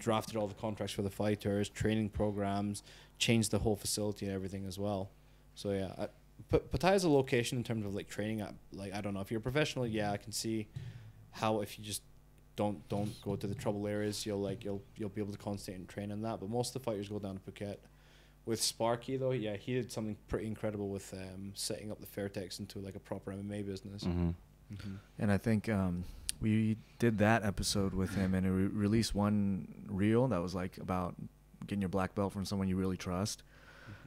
drafted all the contracts for the fighters, training programs, changed the whole facility and everything as well. So yeah, Pattaya is a location in terms of like training at, like, I don't know, if you're a professional, yeah, I can see how if you just don't go to the trouble areas, you'll be able to concentrate and train on that. But most of the fighters go down to Phuket. With Sparky though, yeah, he did something pretty incredible with setting up the Fairtex into like a proper MMA business. And I think we did that episode with him, and we released one reel that was like about getting your black belt from someone you really trust,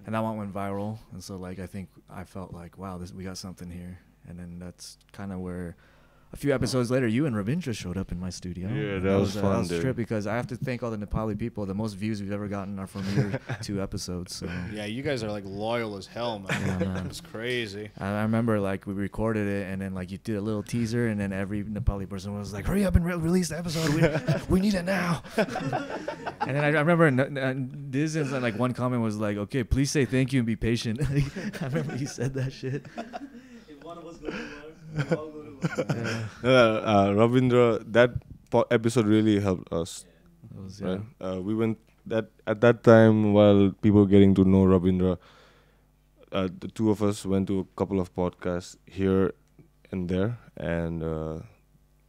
and that one went viral. And so like I felt like, wow, we got something here. And then that's kind of where a few episodes later, you and Ravindra showed up in my studio. Yeah, that was fun, that was a dude. trip, because I have to thank all the Nepali people. The most views we've ever gotten are from your 2 episodes. So Yeah, you guys are like loyal as hell, man. Yeah, man. It's crazy. I remember like we recorded it, and then like you did a little teaser, and then every Nepali person was like, hurry up and release the episode. We need it now. And then I remember this is like one comment was like, okay, please say thank you and be patient. I remember you said that shit. If one of us go to work, we all go to work. Ravindra, that episode really helped us. That was, Right? We went at that time while people were getting to know Ravindra. The 2 of us went to a couple of podcasts here and there, and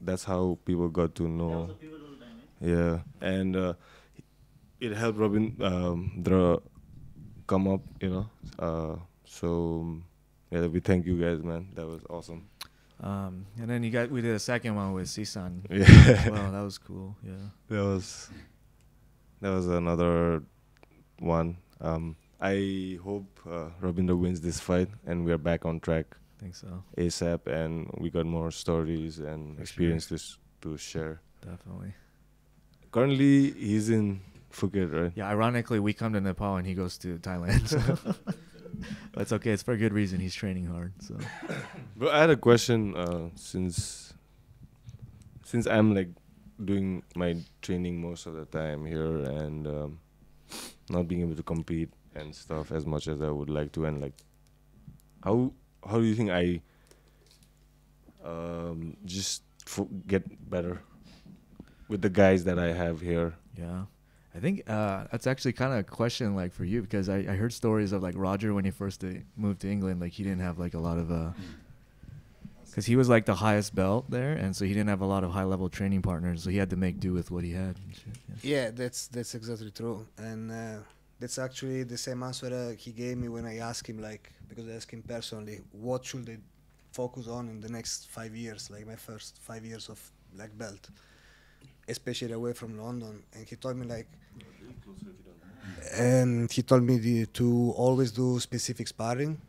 that's how people got to know. Yeah, and it helped Ravindra come up, So yeah, we thank you guys, man. That was awesome. And then we did a second one with Sisan. Yeah. Wow, that was cool. Yeah. That was another one. I hope Ravindra wins this fight and we are back on track. I think so. ASAP, and we got more stories and experiences to share. Definitely. Currently, he's in Phuket, right? Yeah, ironically, we come to Nepal and he goes to Thailand. So. But it's okay. It's for a good reason. He's training hard. So. But I had a question. Since I'm like doing my training most of the time here and not being able to compete and stuff as much as I would like to, and like, how do you think I just get better with the guys that I have here? Yeah. I think that's actually kind of a question like for you, because I heard stories of like Roger when he first moved to England, like he didn't have like a lot of because he was like the highest belt there, and so he didn't have a lot of high level training partners, so he had to make do with what he had. And shit, Yeah, that's exactly true, and that's actually the same answer he gave me when I asked him, like, because I asked him personally, what should I focus on in the next 5 years, like my first 5 years of black belt, especially away from London. And he told me like, to always do specific sparring,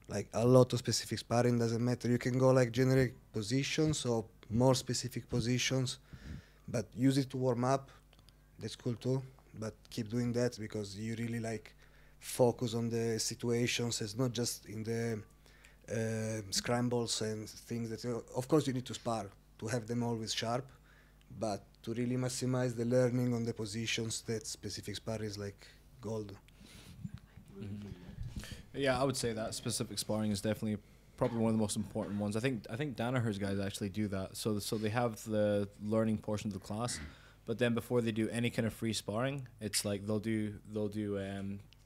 like a lot of specific sparring. Doesn't matter, you can go like generic positions or more specific positions, but use it to warm up. That's cool too, but keep doing that, because you really like focus on the situations. It's not just in the scrambles and things that of course you need to spar to have them always sharp, but to really maximize the learning on the positions, that specific spar is like gold. Yeah, I would say that specific sparring is definitely probably one of the most important ones. I think Danaher's guys actually do that. So they have the learning portion of the class, but then before they do any kind of free sparring, it's like they'll do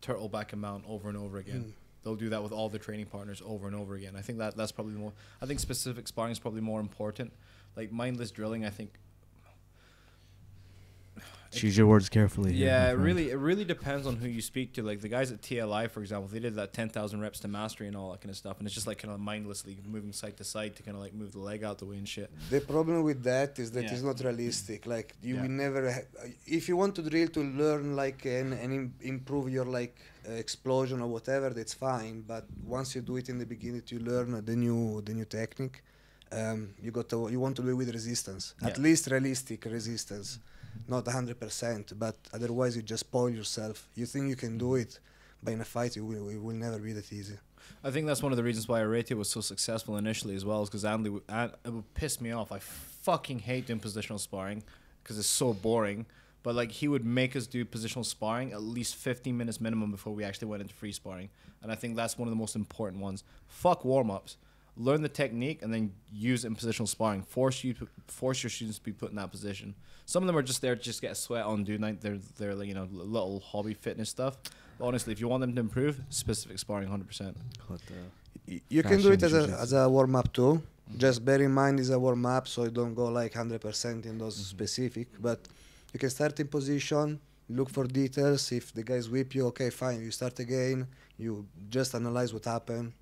turtle back and mount over and over again. They'll do that with all the training partners over and over again. I think that's probably more. I think specific sparring is probably more important. Like mindless drilling, I think. Choose your words carefully. Yeah, it really depends on who you speak to. Like the guys at TLI, for example, they did that 10,000 reps to mastery and all that kind of stuff, and it's just like kind of mindlessly moving side to side to kind of like move the leg out the way and shit. The problem with that is that it's not realistic. Like you will never. If you want to drill to learn like and improve your like explosion or whatever, that's fine. But once you do it in the beginning, you learn the new technique. you want to do it with resistance, Yeah. at least realistic resistance, not 100%. But otherwise, you just spoil yourself. You think you can do it, but in a fight, it will never be that easy. I think that's one of the reasons why Arete was so successful initially as well, is because it would piss me off. I fucking hate doing positional sparring because it's so boring. But like he would make us do positional sparring at least 15 minutes minimum before we actually went into free sparring. And I think that's one of the most important ones. Fuck warm-ups. Learn the technique and then use it in positional sparring. Force your students to be put in that position. Some of them are just there to just get a sweat on, do like they're like, you know, little hobby fitness stuff. But honestly, if you want them to improve, specific sparring 100%. You can do it Fashion as a warm-up too. Just bear in mind it's a warm-up, so you don't go like 100% in those specific. But you can start in position, look for details. If the guys whip you, okay, fine. You start again. You just analyze what happened.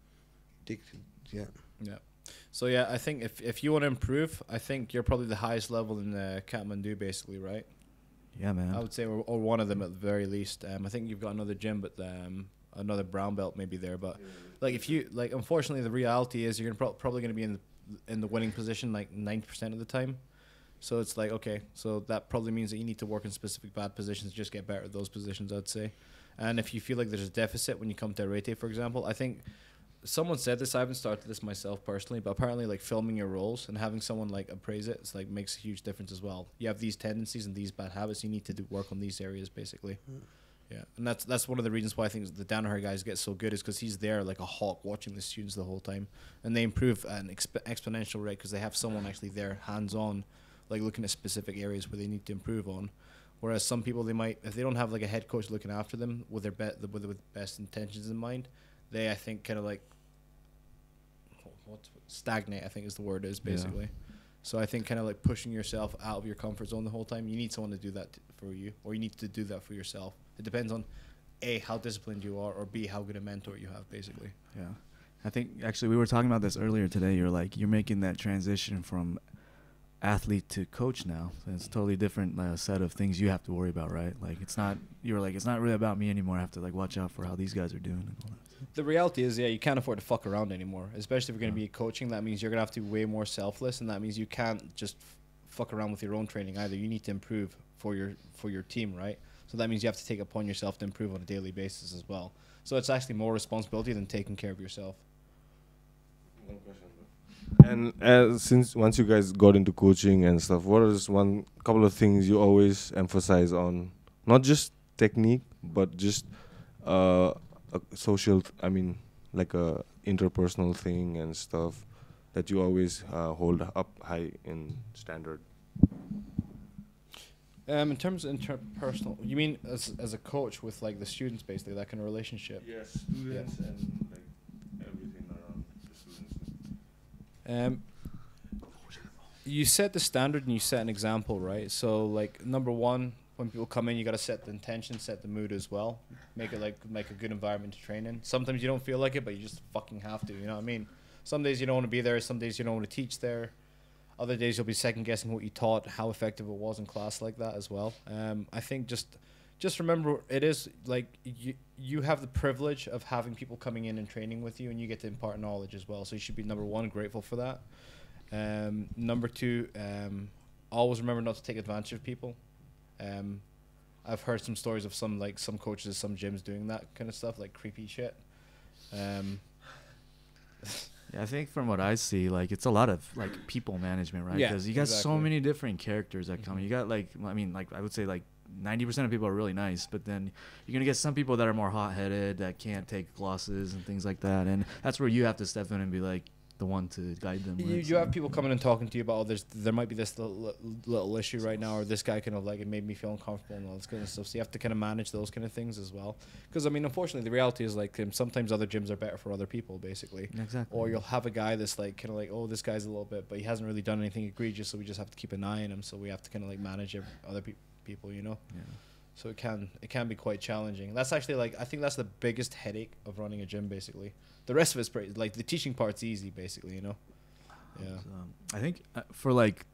Yeah. So yeah, I think if you want to improve, I think you're probably the highest level in Kathmandu, basically, right? Yeah, man. I would say, or one of them at the very least. I think you've got another gym, but another brown belt maybe there. But like if you like, unfortunately, the reality is you're probably going to be in the winning position like 90% of the time. So it's like, okay, so that probably means that you need to work in specific bad positions to just get better at those positions, I'd say. And if you feel like there's a deficit when you come to Arete, for example, I think someone said this, I haven't started this myself personally, but apparently like filming your rolls and having someone like appraise it, it's like makes a huge difference as well. You have these tendencies and these bad habits, you need to work on these areas basically. Yeah, and that's one of the reasons why I think the Danaher guys get so good is because he's there like a hawk watching the students the whole time, and they improve at an exponential rate because they have someone actually there hands-on, like looking at specific areas where they need to improve on. Whereas some people, they might, if they don't have like a head coach looking after them with their with best intentions in mind, they, I think, kind of like stagnate, I think is the word is basically. Yeah. So I think kind of like pushing yourself out of your comfort zone the whole time, you need someone to do that for you, or you need to do that for yourself. It depends on A, how disciplined you are, or B, how good a mentor you have basically. Yeah. I think actually we were talking about this earlier today. You're like, you're making that transition from athlete to coach now. So it's a totally different set of things you have to worry about, right? Like it's not, you're like, it's not really about me anymore. I have to like watch out for how these guys are doing and all that. The reality is, yeah, you can't afford to fuck around anymore, especially if you're going to be coaching. That means you're going to have to be way more selfless, and that means you can't just fuck around with your own training either. You need to improve for your team, right? So that means you have to take it upon yourself to improve on a daily basis as well. So it's actually more responsibility than taking care of yourself. One question, and since once you guys got into coaching and stuff, what is one couple of things you always emphasize on? Not just technique, but just a social, like a interpersonal thing and stuff that you always hold up high in standard. In terms of interpersonal, you mean as a coach with like the students, basically that kind of relationship? Yes, students and like everything around the students. You set the standard and you set an example, right? So like number one, when people come in, you got to set the intention, set the mood as well. Make it like a good environment to train in. Sometimes you don't feel like it, but you just fucking have to, you know what I mean? Some days you don't want to be there, some days you don't want to teach there. Other days you'll be second guessing what you taught, how effective it was in class like that as well. I think just remember, it is like you have the privilege of having people coming in and training with you, and you get to impart knowledge as well. So you should be, number one, grateful for that. Number two, always remember not to take advantage of people. I've heard some stories of some coaches, some gyms doing that kind of stuff, like creepy shit. Yeah, I think from what I see, like it's a lot of like people management, right? Yeah, Because you got so exactly. many different characters that come. You got like, I would say like 90% of people are really nice, but then you're gonna get some people that are more hot-headed, that can't take losses and things like that, and that's where you have to step in and be like the one to guide them. You have people coming and talking to you about, there might be this little issue right now, or this guy kind of like, it made me feel uncomfortable and all this kind of stuff. So you have to kind of manage those kind of things as well. Because unfortunately, the reality is like sometimes other gyms are better for other people, basically. Exactly. Or you'll have a guy that's like kind of like, oh, this guy's a little bit, but he hasn't really done anything egregious, so we just have to keep an eye on him. So we have to kind of like manage other people, you know. Yeah. So it can be quite challenging. That's actually like, I think that's the biggest headache of running a gym, basically. The rest of it's pretty, like the teaching part's easy, basically, you know. Yeah. I think for like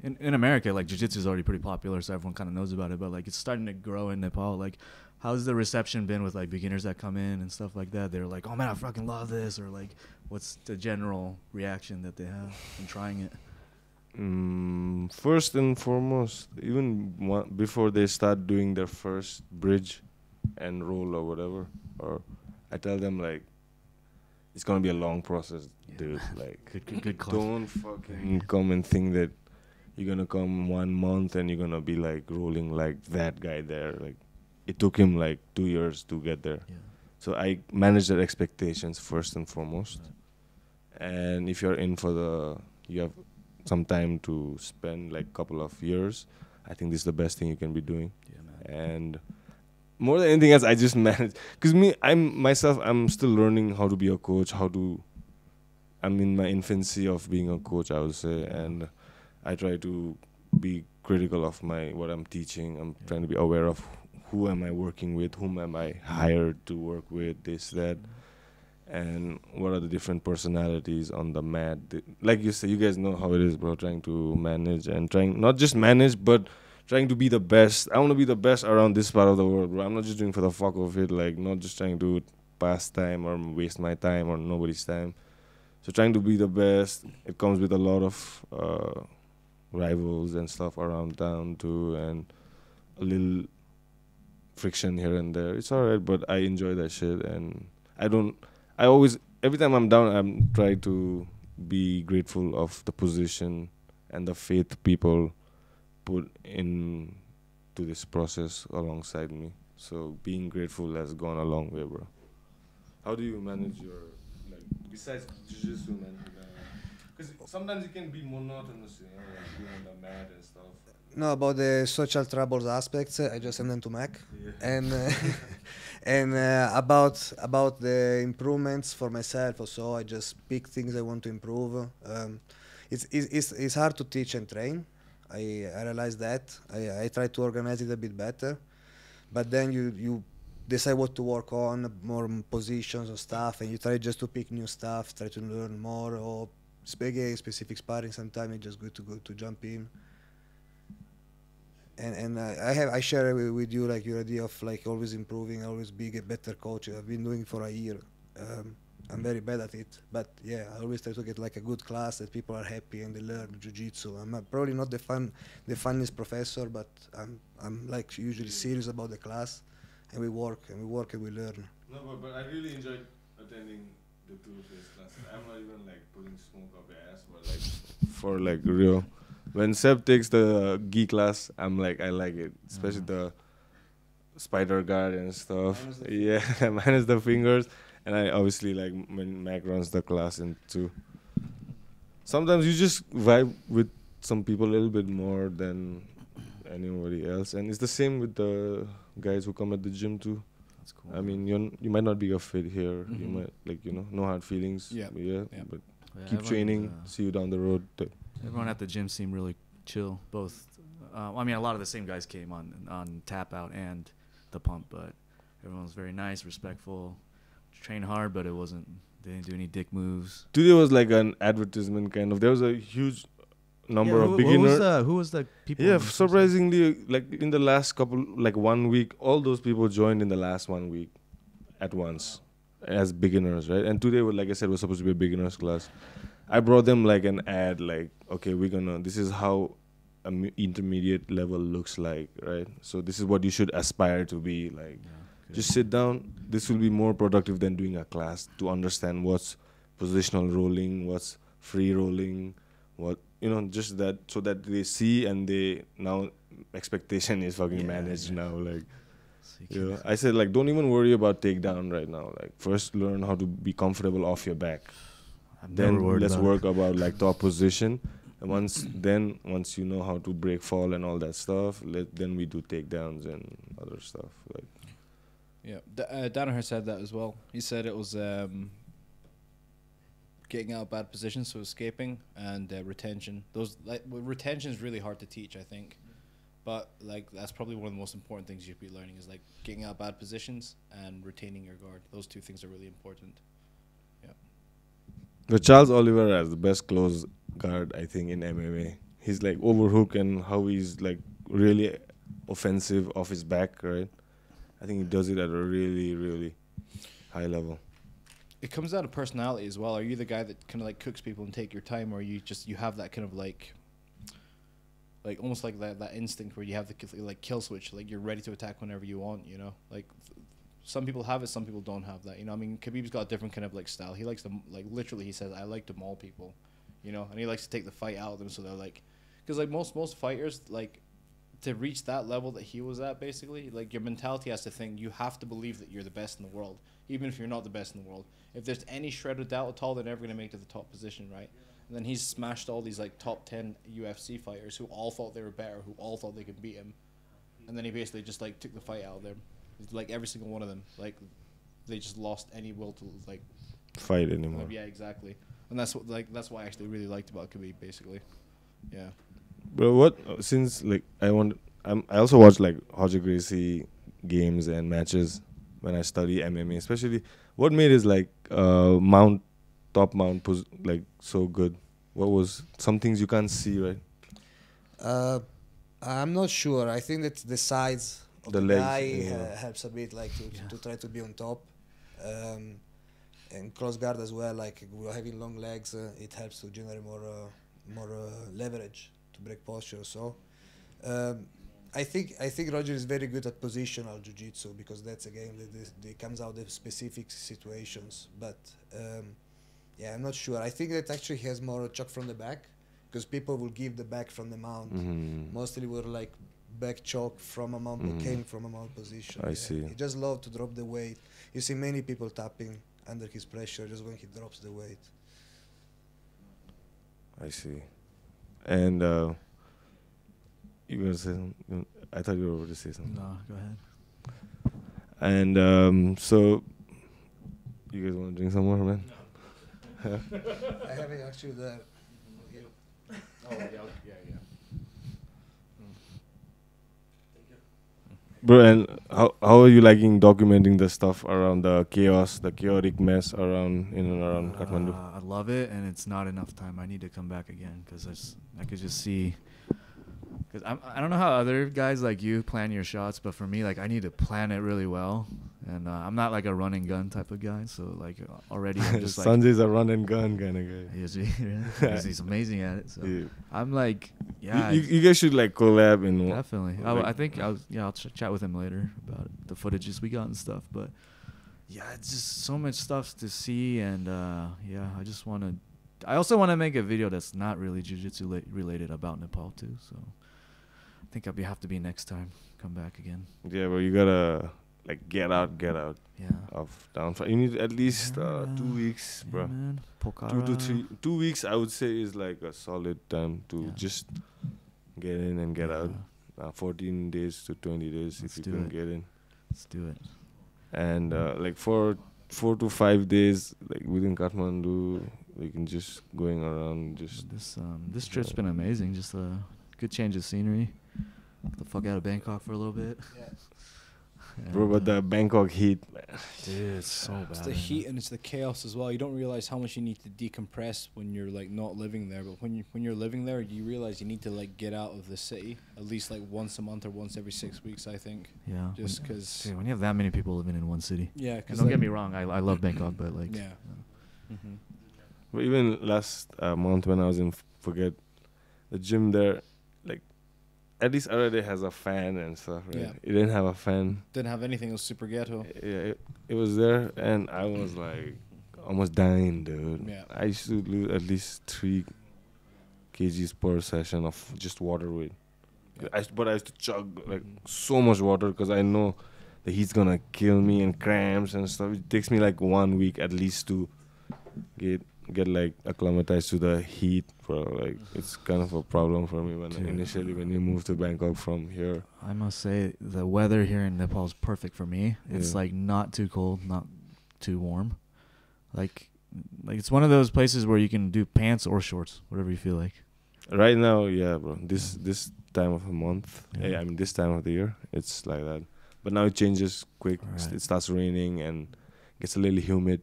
in America, like jiu-jitsu is already pretty popular, so everyone kind of knows about it. But like it's starting to grow in Nepal. Like, how's the reception been with like beginners that come in and stuff like that? They're like, "Oh man, I fucking love this," or like, what's the general reaction that they have in trying it? First and foremost, even before they start doing their first bridge and roll or whatever, or I tell them like, it's gonna be a long process, dude. Like, Good don't fucking come and think that you're gonna come 1 month and you're gonna be like rolling like that guy there. Like, it took him like 2 years to get there. Yeah. So I manage their expectations first and foremost. And if you're in for you have some time to spend, like couple of years, I think this is the best thing you can be doing. Yeah, man. And more than anything else, I just manage. Because I'm still learning how to be a coach, I'm in my infancy of being a coach, I would say. And I try to be critical of what I'm teaching. I'm trying to be aware of who am I working with, whom am I hired to work with, this, that. And what are the different personalities on the mat. Like you say, you guys know how it is, bro, trying to manage and not just manage, but trying to be the best. I want to be the best around this part of the world, bro. I'm not just doing for the fuck of it, like not just trying to pass time or waste my time or nobody's time. So trying to be the best, it comes with a lot of rivals and stuff around town too, and a little friction here and there. It's alright, but I enjoy that shit, and every time I'm down, I'm trying to be grateful of the position and the faith people put in to this process alongside me. So being grateful has gone a long way, bro. How do you manage your, like, besides jiu-jitsu, man? Because sometimes it can be monotonous, like being on the mat and stuff. No, about the social troubles aspects, I just send them to Mac. Yeah. And about the improvements for myself also, I just pick things I want to improve. It's hard to teach and train. I realize that. I try to organize it a bit better, but then you decide what to work on, more positions or stuff, and you try just to pick new stuff, try to learn more, or specific sparring. Sometimes it's just good to jump in. And I share with you like your idea of like always improving, always being a better coach. I've been doing it for a year. I'm very bad at it, but yeah, I always try to get like a good class that people are happy and they learn jiu-jitsu. I'm probably not the funniest professor, but I'm like usually serious about the class, and we work and we learn. No, but I really enjoyed attending the two phase classes. I'm not even like putting smoke up your ass, but like for like real. When Seb takes the gi class, I'm like, I like it, especially the spider guard and stuff. Yeah, minus the fingers. And I obviously like when Mac runs the class in too. Sometimes you just vibe with some people a little bit more than anybody else, and it's the same with the guys who come at the gym too. That's cool. I mean, you might not be a fit here. You might like no hard feelings. Yeah. But keep training. See you down the road. Everyone at the gym seemed really chill. Both, I mean, a lot of the same guys came on tap out and the pump, but everyone was very nice, respectful. Train hard, but they didn't do any dick moves. Today was like an advertisement kind of. There was a huge number of beginners. Who was the people? Yeah, surprisingly, like in the last couple, like 1 week, all those people joined in the last 1 week at once as beginners, right? And today, like I said, was supposed to be a beginners class. I brought them like an ad, like, okay, this is how intermediate level looks like, right? So this is what you should aspire to be, like. Just sit down. This will be more productive than doing a class to understand what's positional rolling, what's free rolling, just that, so that they see and they now expectation is fucking managed now. Like, I said, like, don't even worry about takedown right now. Like, first learn how to be comfortable off your back. Then let's work about like top position. And once you know how to break fall and all that stuff, then we do takedowns and other stuff. Like. Yeah, Danaher said that as well. He said it was getting out of bad positions, so escaping, and retention. Retention is really hard to teach, I think. But like that's probably one of the most important things you'd be learning is like getting out of bad positions and retaining your guard. Those two things are really important. Yeah. But Charles Oliveira has the best close guard, I think, in MMA. He's like overhook and how he's like really offensive off his back, right? I think he does it at a really, really high level. it comes down to personality as well. Are you the guy that kind of like cooks people and take your time, or you have that kind of like almost like that instinct where you have the like kill switch, like you're ready to attack whenever you want, you know? Like some people have it, some people don't have that, you know? I mean, Khabib's got a different kind of like style. He likes to, like, literally he says, I like to maul people, you know? And he likes to take the fight out of them, so they're like, because like most fighters, like, to reach that level that he was at, basically, like, your mentality has to think you have to believe that you're the best in the world, even if you're not the best in the world. If there's any shred of doubt at all, they're never going to make it to the top position, right? And then he's smashed all these like top 10 UFC fighters who all thought they were better, who all thought they could beat him, and then he basically just like took the fight out of them. Like every single one of them, like they just lost any will to like fight anymore. Yeah, exactly. And that's what I actually really liked about Khabib, basically. Yeah. But what since like I also watch like Roger Gracie games and matches when I study MMA, especially. What made his like top mount like so good? What was some things you can't see, right? I'm not sure. I think that the size of the legs, guy helps a bit, like to try to be on top, and cross guard as well. Like having long legs, it helps to generate more leverage to break posture. So I think Roger is very good at positional jiu-jitsu, because that's a game that comes out of specific situations. But yeah, I'm not sure. I think that actually he has more choke from the back, because people will give the back from the mount. Mostly were like back choke from a mount, came from a mount position. I see. He just loved to drop the weight. You see many people tapping under his pressure just when he drops the weight. I see. And you gonna say something? I thought you were about to say something. No, go ahead. And so, you guys want to drink some more, man? I have it actually there. Oh yeah. Bro, and how are you liking documenting the stuff around the chaos, the chaotic mess around in and around Kathmandu? I love it, and it's not enough time. I need to come back again, because I could just see. Because I don't know how other guys like you plan your shots, but for me, like, I need to plan it really well. And I'm not like a run and gun type of guy, so like already I'm just like Sanjay's a run and gun kind of guy. Is he? He's amazing at it. So Yeah. I'm like, yeah. You guys should like collab and Definitely. Like, I think I'll chat with him later about the footages we got and stuff. But yeah, it's just so much stuff to see, and yeah, I also want to make a video that's not really jiu-jitsu related about Nepal too. So I think I'll have to be next time. Come back again. Yeah, but you gotta like get out. Yeah. Of downfall. You need at least 2 weeks, bro. Yeah, man. 2 weeks, I would say, is like a solid time to just get in and get out. 14 days to 20 days if you can get in. Let's do it. And like for 4 to 5 days, like within Kathmandu, we can just going around. Just this trip's been amazing. Just a good change of scenery. Get the fuck out of Bangkok for a little bit. Bro, but the Bangkok heat, man. Dude, it's so bad. It's the heat and it's the chaos as well. You don't realize how much you need to decompress when you're like not living there. But when you're living there, you realize you need to like get out of the city at least like once a month or once every 6 weeks, I think. Yeah. Just because. When you have that many people living in one city. Yeah. And don't get me wrong, I love Bangkok, but like. Yeah. But even last month when I was in Phuket, the gym there, like, at least Arete has a fan and stuff, right? Yeah. It didn't have a fan. Didn't have anything. It was super ghetto. Yeah, it was there, and I was like almost dying, dude. Yeah. I used to lose at least 3 kgs per session of just water weight. Yeah. But I used to chug like so much water because I know the heat's gonna kill me and cramps and stuff. It takes me like 1 week at least to get like acclimatized to the heat, bro. Like it's kind of a problem for me when you move to Bangkok from here. I must say the weather here in Nepal is perfect for me. It's like not too cold, not too warm. Like it's one of those places where you can do pants or shorts, whatever you feel like. Right now, yeah, bro. This time of the month, I mean this time of the year, it's like that. But now it changes quick. Right. It starts raining and gets a little humid.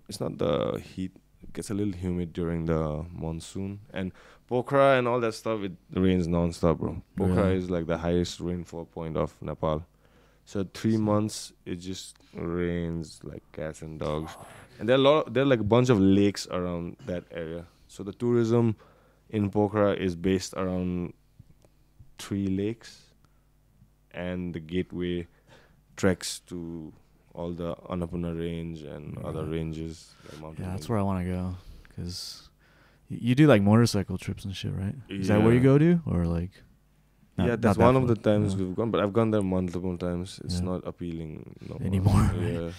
It's not the heat. It gets a little humid during the monsoon. And Pokhara and all that stuff, it rains non-stop, bro. Pokhara is like the highest rainfall point of Nepal. So 3 months it just rains like cats and dogs, and there are like a bunch of lakes around that area. So the tourism in Pokhara is based around 3 lakes, and the gateway treks to all the Annapurna range and other ranges. Like mountain Yeah, that's ranges. where I want to go. Cause you do like motorcycle trips and shit, right? Is that where you go to, or like? Yeah, not that's that one of the far? times Yeah. we've gone, but I've gone there multiple times. It's Yeah. not appealing no more. Anymore, right? Yeah.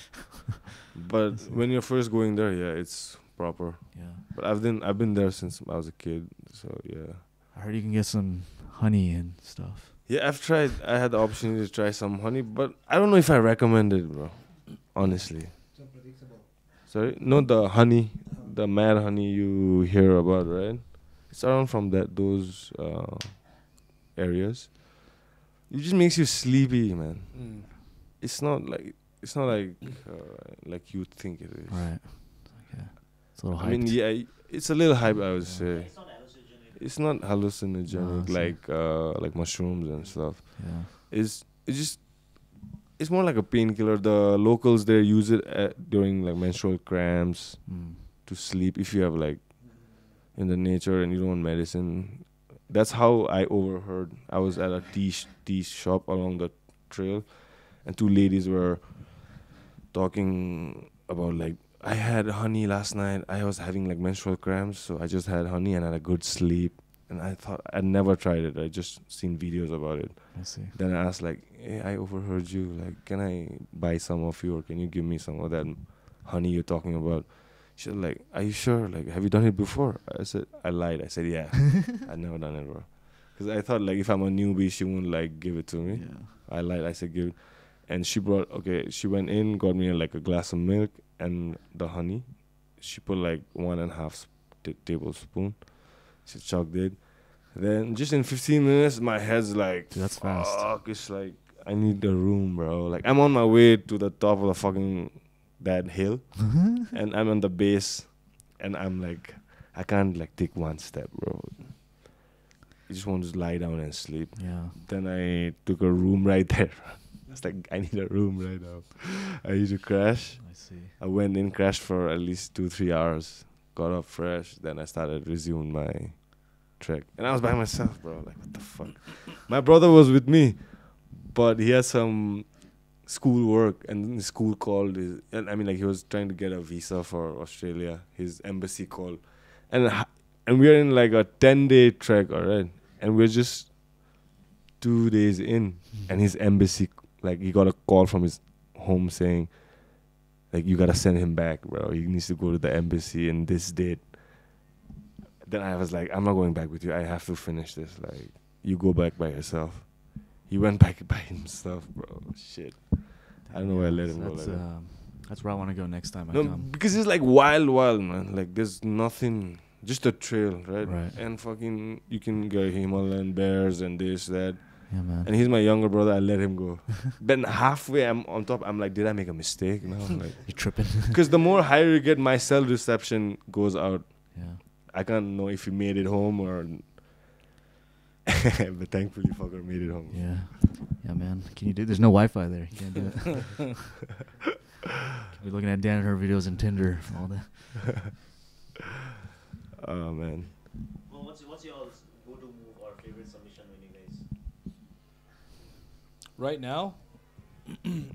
But when you're first going there, yeah, it's proper. Yeah. But I've been there since I was a kid, so yeah. I heard you can get some honey and stuff. Yeah, I've tried. I had the opportunity to try some honey, but I don't know if I recommend it, bro. Honestly. It's unpredictable. Sorry, not the honey, the mad honey you hear about, right? It's around from those areas. It just makes you sleepy, man. Mm. It's not like like you think it is. Right. Okay. It's a little hyped. I mean, yeah, it's a little hype, I would say. It's not hallucinogenic. It's not hallucinogenic Oh, I see. like mushrooms and stuff. Yeah. It's more like a painkiller. The locals there use it during like menstrual cramps Mm. to sleep if you have like in the nature and you don't want medicine. That's how I overheard. I was at a tea shop along the trail, and 2 ladies were talking about like, I had honey last night. I was having like menstrual cramps, so I just had honey and had a good sleep. And I thought I'd never tried it. I just seen videos about it. I see. Then I asked like, hey, I overheard you. Like, can I buy some of you, or can you give me some of that honey you're talking about? She was like, are you sure? Like, have you done it before? I said, I lied. I said, yeah, I've never done it, bro. Because I thought like if I'm a newbie, she wouldn't like give it to me. Yeah. I lied. I said, give it. And she went in, got me like a glass of milk and the honey. She put like 1.5 tablespoon. She chugged it. Then just in 15 minutes, my head's like, Dude, that's fast. fuck, it's like, I need a room, bro. Like, I'm on my way to the top of the fucking, that hill. And I'm on the base. And I'm like, I can't like take one step, bro. I just want to lie down and sleep. Yeah. Then I took a room right there. It's like, I need a room right now. I need to crash. I see. I went in, crashed for at least 2-3 hours. Got up fresh. Then I resumed my trek. And I was by myself, bro. Like, what the fuck? My brother was with me, but he had some school work, and the school called he was trying to get a visa for Australia. His embassy called. And we're in like a 10-day trek, alright? And we're just 2 days in, and his embassy, like, he got a call from his home saying, like, you gotta send him back, bro. He needs to go to the embassy in this date. Then I was like, I'm not going back with you. I have to finish this. Like, you go back by yourself. He went back by himself, bro. Shit. I don't know why I let him go like that. That's where I want to go next time I No, come. because it's like wild, man. Like, there's nothing, just a trail, right? Right. And fucking, you can go Himalayan bears and this, that. Yeah, man. And he's my younger brother. I let him go. Then halfway, I'm on top. I'm like, did I make a mistake? No, like, You're tripping. because the more higher you get, my self-deception goes out. Yeah. I can't know if he made it home or. But thankfully, fucker made it home. Yeah. Yeah, man. Can you do? There's no Wi-Fi there. You can't do it. We're looking at Dan and her videos and Tinder, and all that. Oh man. Well, what's your go-to move or favorite submission when you guys? Right now,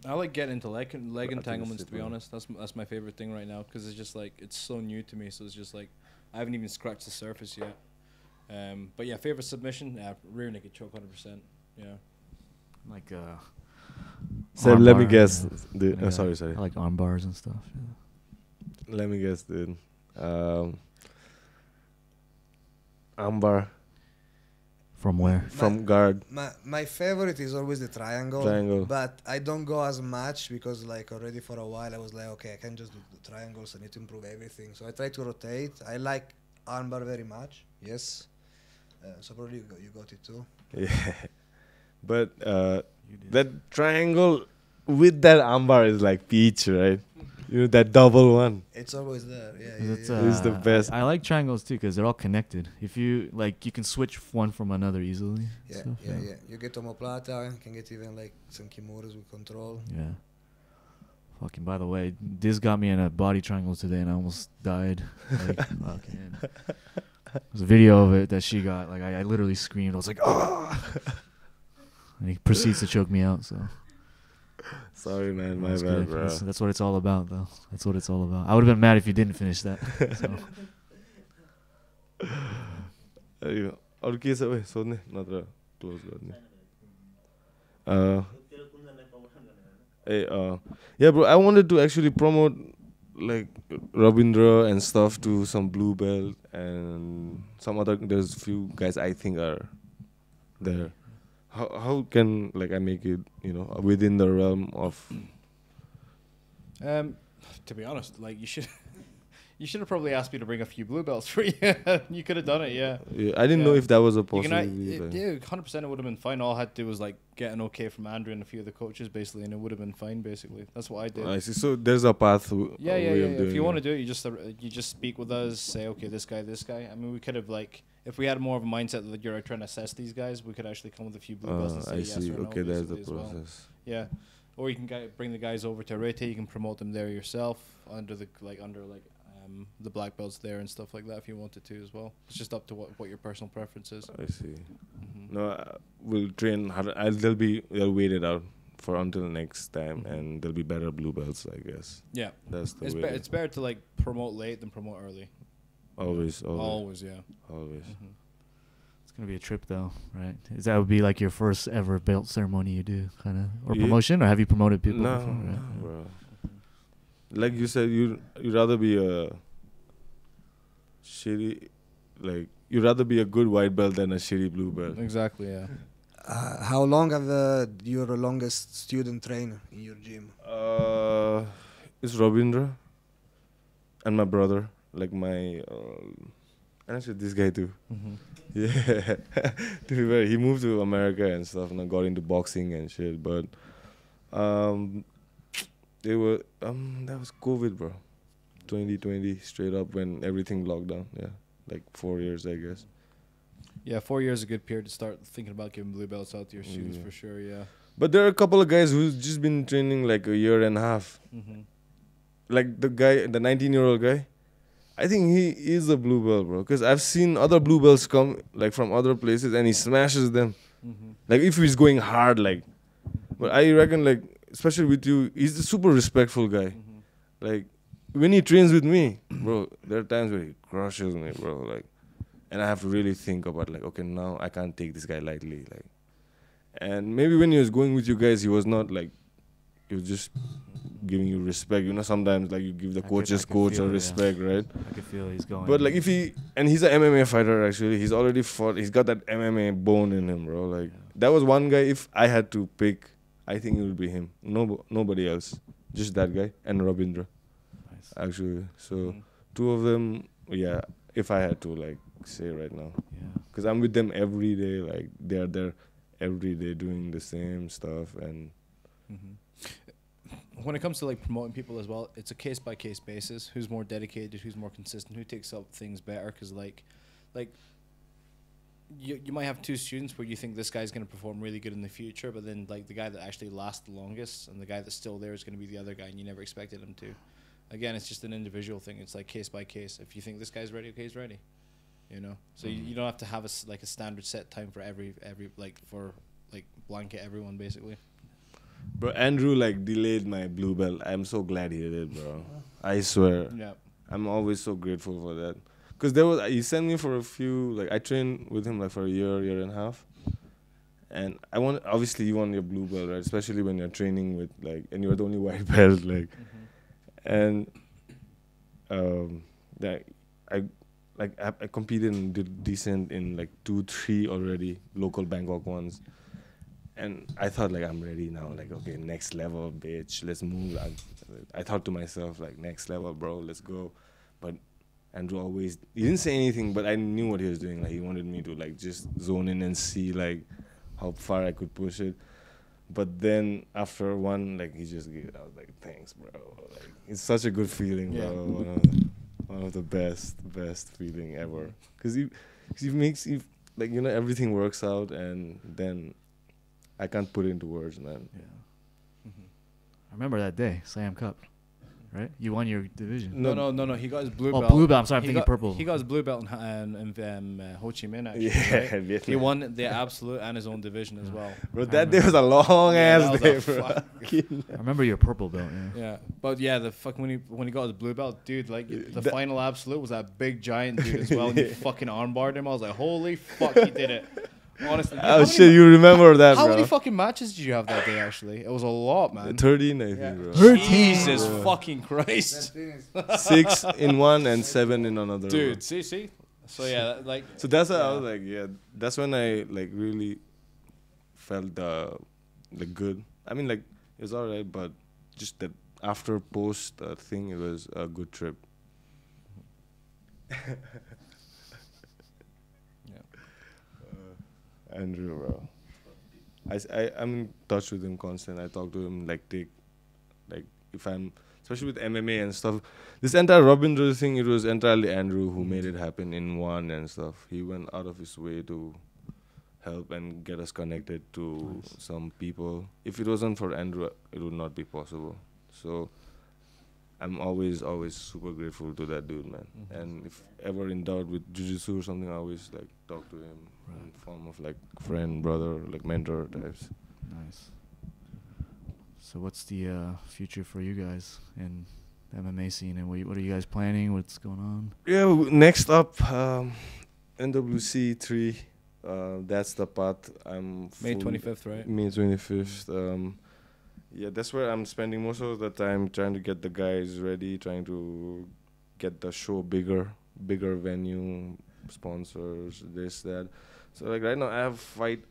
I like getting into leg I think entanglements. it's To be super. honest, that's my favorite thing right now because it's just like it's so new to me. So it's just like I haven't even scratched the surface yet. But yeah, favorite submission, rear naked choke, 100%. Yeah. Like So arm let me bar, guess. yeah. Dude. Yeah. Sorry. I like arm bars and stuff. Yeah. Let me guess, dude. Ambar From where? from guard. My favorite is always the triangle, Triangle. but I don't go as much because like already for a while I was like, okay, I can't just do the triangles. I need to improve everything. So I try to rotate. I like armbar very much. Yes. So probably you got it too. Yeah. But that triangle with that armbar is like peach, right? You know that double one. It's always there. Yeah, It's, It's the best. I like triangles too because they're all connected. If you like, you can switch one from another easily. Yeah, stuff, yeah. You get omoplata, you can get even like some kimuras with control. Yeah. Fucking, by the way, this got me in a body triangle today and I almost died. Like, fucking. There's a video of it that she got. Like, I literally screamed. I was like, oh! And he proceeds to choke me out, so. Sorry, man. My That's bad, good. bro. That's what it's all about, though. That's what it's all about. I would have been mad if you didn't finish that. So. अरू के छ भाइ सोध्ने नत्र close गर्ने yeah bro, I wanted to actually promote like Rabindra and stuff to some blue belt and some other, there's few guys I think are there. How can like I make it, you know, within the realm of To be honest, like you should have probably asked me to bring a few blue belts for you. You could have done it, yeah. I didn't know if that was a You possibility. can, yeah, 100% it would have been fine. All I had to do was like get an okay from Andrew and a few of the coaches, basically, and it would have been fine, basically. That's what I did. I see. So there's a path. Yeah. If you want to do it, you just speak with us. Say, okay, this guy. I mean, we could have like, if we had more of a mindset that you're trying to assess these guys, we could actually come with a few blue belts and say I yes see. or no. Okay, that's the basically, as well. process. Yeah, or you can bring the guys over to Arete. You can promote them there yourself under the black belts there and stuff like that if you wanted to as well. It's just up to what your personal preference is. I see. No, we'll train hard. They'll wait it out for until next time, and there'll be better blue belts, I guess. Yeah, that's the way. It's better to like promote late than promote early. Always, yeah. Always. It's gonna be a trip though, right? That would be like your first ever belt ceremony you do, kind of, or promotion, or have you promoted people before? Right? Bro. Like you said, you'd rather be a shitty, like you'd rather be a good white belt than a shitty blue belt. Exactly, yeah. How long have your longest student trained in your gym? It's Rabindra and my brother, like my, and actually this guy too. Yeah, to be fair, he moved to America and stuff, and I got into boxing and shit. But they were that was COVID, bro. 2020, straight up when everything locked down. Yeah, like 4 years, I guess. Yeah, 4 years is a good period to start thinking about giving blue belts out to your students for sure. Yeah. But there are a couple of guys who's just been training like a year and a half. Like the guy, the 19-year-old guy. I think he is a blue belt, bro. Because I've seen other blue belts come like from other places and he smashes them. Like if he's going hard, like. But I reckon, like, especially with you, he's a super respectful guy. Like when he trains with me, bro, there are times where he crushes me, bro. Like, and I have to really think about like, okay, now I can't take this guy lightly, like. And maybe when he was going with you guys, he was not like, he was just giving you respect. You know, sometimes like you give the coach's coach a respect, right? I can feel he's going. But like if and he's an MMA fighter actually. He's already fought. He's got that MMA bone in him, bro. Like that was one guy. If I had to pick, I think it would be him. Nobody else. Just that guy and Rabindra. Nice. Actually, so two of them. Yeah, if I had to like say right now. Yeah. Because I'm with them every day. Like they're there every day doing the same stuff and. When it comes to like promoting people as well, it's a case by case basis. Who's more dedicated? Who's more consistent? Who takes up things better? Because like you might have two students where you think this guy's going to perform really good in the future, but then like the guy that actually lasts the longest and the guy that's still there is going to be the other guy, and you never expected him to. Again, it's just an individual thing. It's like case by case. If you think this guy's ready, okay, he's ready. You know, so you don't have to have a standard set time for every blanket everyone basically. Bro, Andrew like delayed my blue belt. I'm so glad he did, bro. I swear. Yeah. I'm always so grateful for that. Cause he sent me for a few, like I trained with him like for a year and a half. And obviously you want your blue belt, right? Especially when you're training with like, and you're the only white belt, like. And that I competed and did decent in like 2-3 already local Bangkok ones. And I thought, like, I'm ready now. Like, okay, next level, bitch. Let's move. I thought to myself, like, next level, bro. Let's go. But Andrew he didn't say anything, but I knew what he was doing. Like, he wanted me to, like, just zone in and see, like, how far I could push it. But then after one, like he just gave, I was like, thanks, bro. Like it's such a good feeling, bro. One of the best feeling ever. Cause it makes you like everything works out, and then I can't put it into words, man. Yeah. I remember that day, Siam Cup, right? You won your division. No. He got his blue belt. Oh, blue belt. I'm sorry, I'm thinking purple. He got his blue belt in Ho Chi Minh, actually. Yeah, right? He won the absolute and his own division as well. Bro, that day was a long ass day, bro. I remember your purple belt. Yeah, but yeah, the fuck when he got his blue belt, dude, like the final absolute was that big giant dude as well, and he fucking armbarred him. I was like, holy fuck, he did it. Honestly. Oh shit, you remember that, how bro? How many fucking matches did you have that day? Actually, it was a lot, man. 13, I think, bro. 13. Jesus fucking Christ. 6 in one and 7 in another. Dude, bro. see. So yeah, like. So that's how I was like, yeah. That's when I like really felt like good. I mean, like it was alright, but just that after post thing, it was a good trip. Andrew, bro. I'm in touch with him constantly. I talk to him like if I'm especially with MMA and stuff. This entire Rabindra thing, it was entirely Andrew who made it happen in one and stuff. He went out of his way to help and get us connected to some people. If it wasn't for Andrew, it would not be possible. So I'm always super grateful to that dude, man. And if ever in doubt with Jiu Jitsu or something, I always like talk to him in form of like friend, brother, like mentor types. Nice. So what's the future for you guys in the MMA scene, and what are you guys planning? What's going on? Yeah, next up, NWC 3. That's the path I'm. May 25th, right? May 25th. Yeah, that's where I'm spending most of the time trying to get the guys ready, trying to get the show bigger venue, sponsors, this, that. So like right now I have fight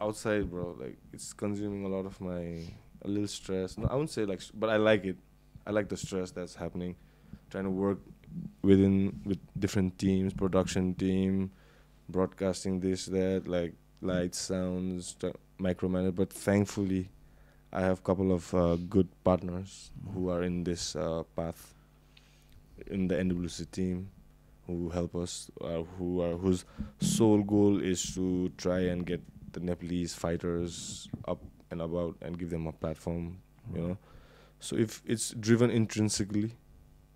outside, bro. Like it's consuming a lot of a little stress. No, I wouldn't say but I like it. I like the stress that's happening. Trying to work with different teams, production team, broadcasting this, that, like lights, sounds, micromanage. But thankfully, I have a couple of good partners who are in this path in the NWC team, who help us, whose sole goal is to try and get the Nepalese fighters up and about and give them a platform, So if it's driven intrinsically,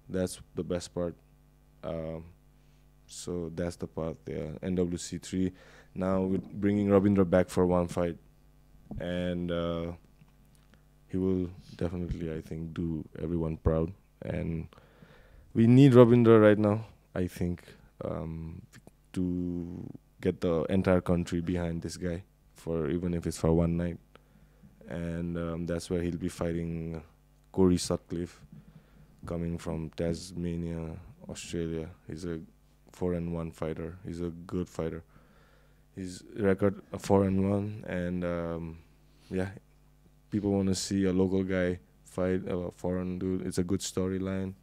that's the best part. So that's the part there. NWC 3. Now we're bringing Rabindra back for one fight, and he will definitely, I think, do everyone proud. And we need Rabindra right now, I think, to get the entire country behind this guy, for even if it's for one night. And that's where he'll be fighting Corey Sutcliffe, coming from Tasmania, Australia. He's a 4-1 fighter. He's a good fighter. His record 4-1, and yeah, people want to see a local guy fight a foreign dude. It's a good storyline,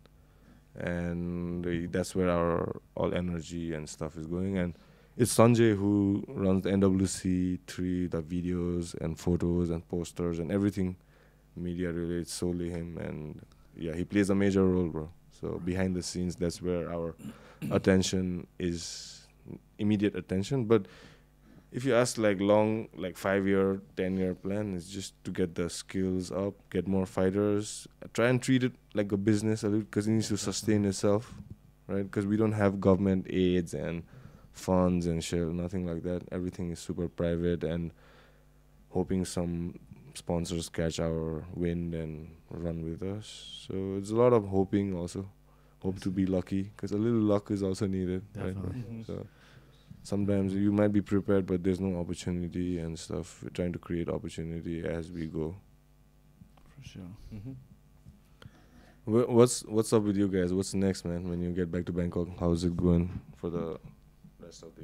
and that's where our all energy and stuff is going. And it's Sanjay who runs the NWC 3, the videos and photos and posters and everything media related. It's solely him, and yeah, he plays a major role, bro. So behind the scenes, that's where our attention is, immediate attention. But if you ask long, 5-year, 10-year plan, it's just to get the skills up, get more fighters, try and treat it like a business a little, because it needs to sustain itself, right? Because we don't have government aids and funds and shit, nothing like that. Everything is super private, and hoping some sponsors catch our wind and run with us. So it's a lot of hoping also. Hope to be lucky, because a little luck is also needed. Definitely. Right? Mm-hmm. So sometimes you might be prepared, but there's no opportunity and stuff. We're trying to create opportunity as we go. For sure. What's up with you guys? What's next, man? When you get back to Bangkok, how's it going for the rest of the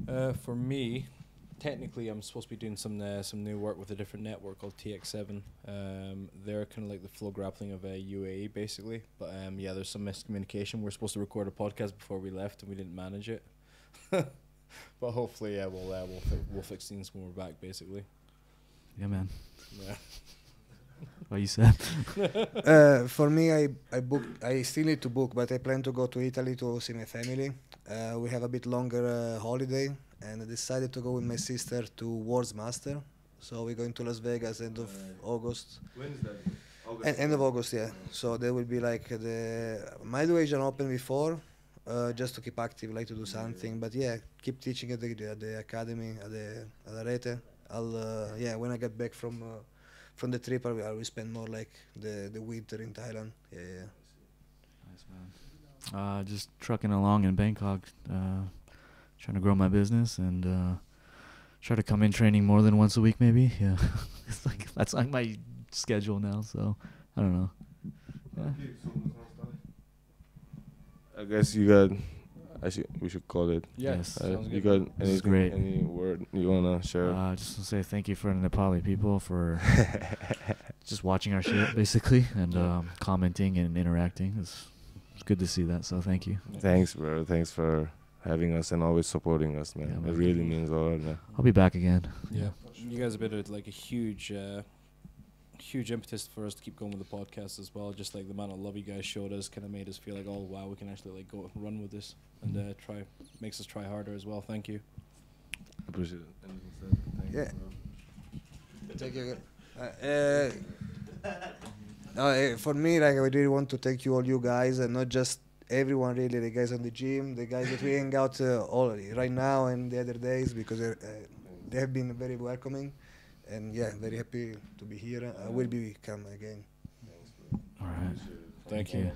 year? For me, technically, I'm supposed to be doing some new work with a different network called TX7. They're kind of like the flow grappling of UAE, basically. But yeah, there's some miscommunication. We're supposed to record a podcast before we left, and we didn't manage it. But hopefully, yeah, we'll fix things when we're back, basically. Yeah, man. Yeah. What you said? For me, I still need to book, but I plan to go to Italy to see my family. We have a bit longer holiday, and I decided to go with my sister to World's Master. So we're going to Las Vegas end of August. When is that? End of August, yeah. So there will be like the middle Asian Open before, just to keep active, like to do something. But yeah, keep teaching at the academy at the Arete. I'll when I get back from the trip, I will spend more like the winter in Thailand. Yeah. Nice, man. Just trucking along in Bangkok, trying to grow my business and try to come in training more than once a week, maybe. Yeah, it's like that's like my schedule now. So I don't know. Yeah. I guess you got. We should call it. Yes. Sounds You good. got This is anything, great. any word you wanna share? Just to say thank you for the Nepali people for just watching our shit basically and commenting and interacting. It's good to see that. So thank you. Thanks, bro. Thanks for having us and always supporting us, man. Yeah, It man. really means a lot, man. I'll be back again. Yeah. You guys have been like a huge impetus for us to keep going with the podcast as well. Just like the amount of love you guys showed us kind of made us feel like, oh wow, we can actually like go and run with this and makes us try harder as well. Thank you. Appreciate it. Anything said? Thank Yeah. you, Thank you. For me, like I really want to thank you all, you guys, and not just everyone, really, the guys on the gym, the guys that we hang out all right now and the other days, because they have been very welcoming, and yeah, very happy to be here. I will come again. All right. Thank you. you.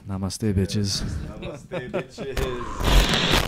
Namaste, bitches. Namaste, bitches.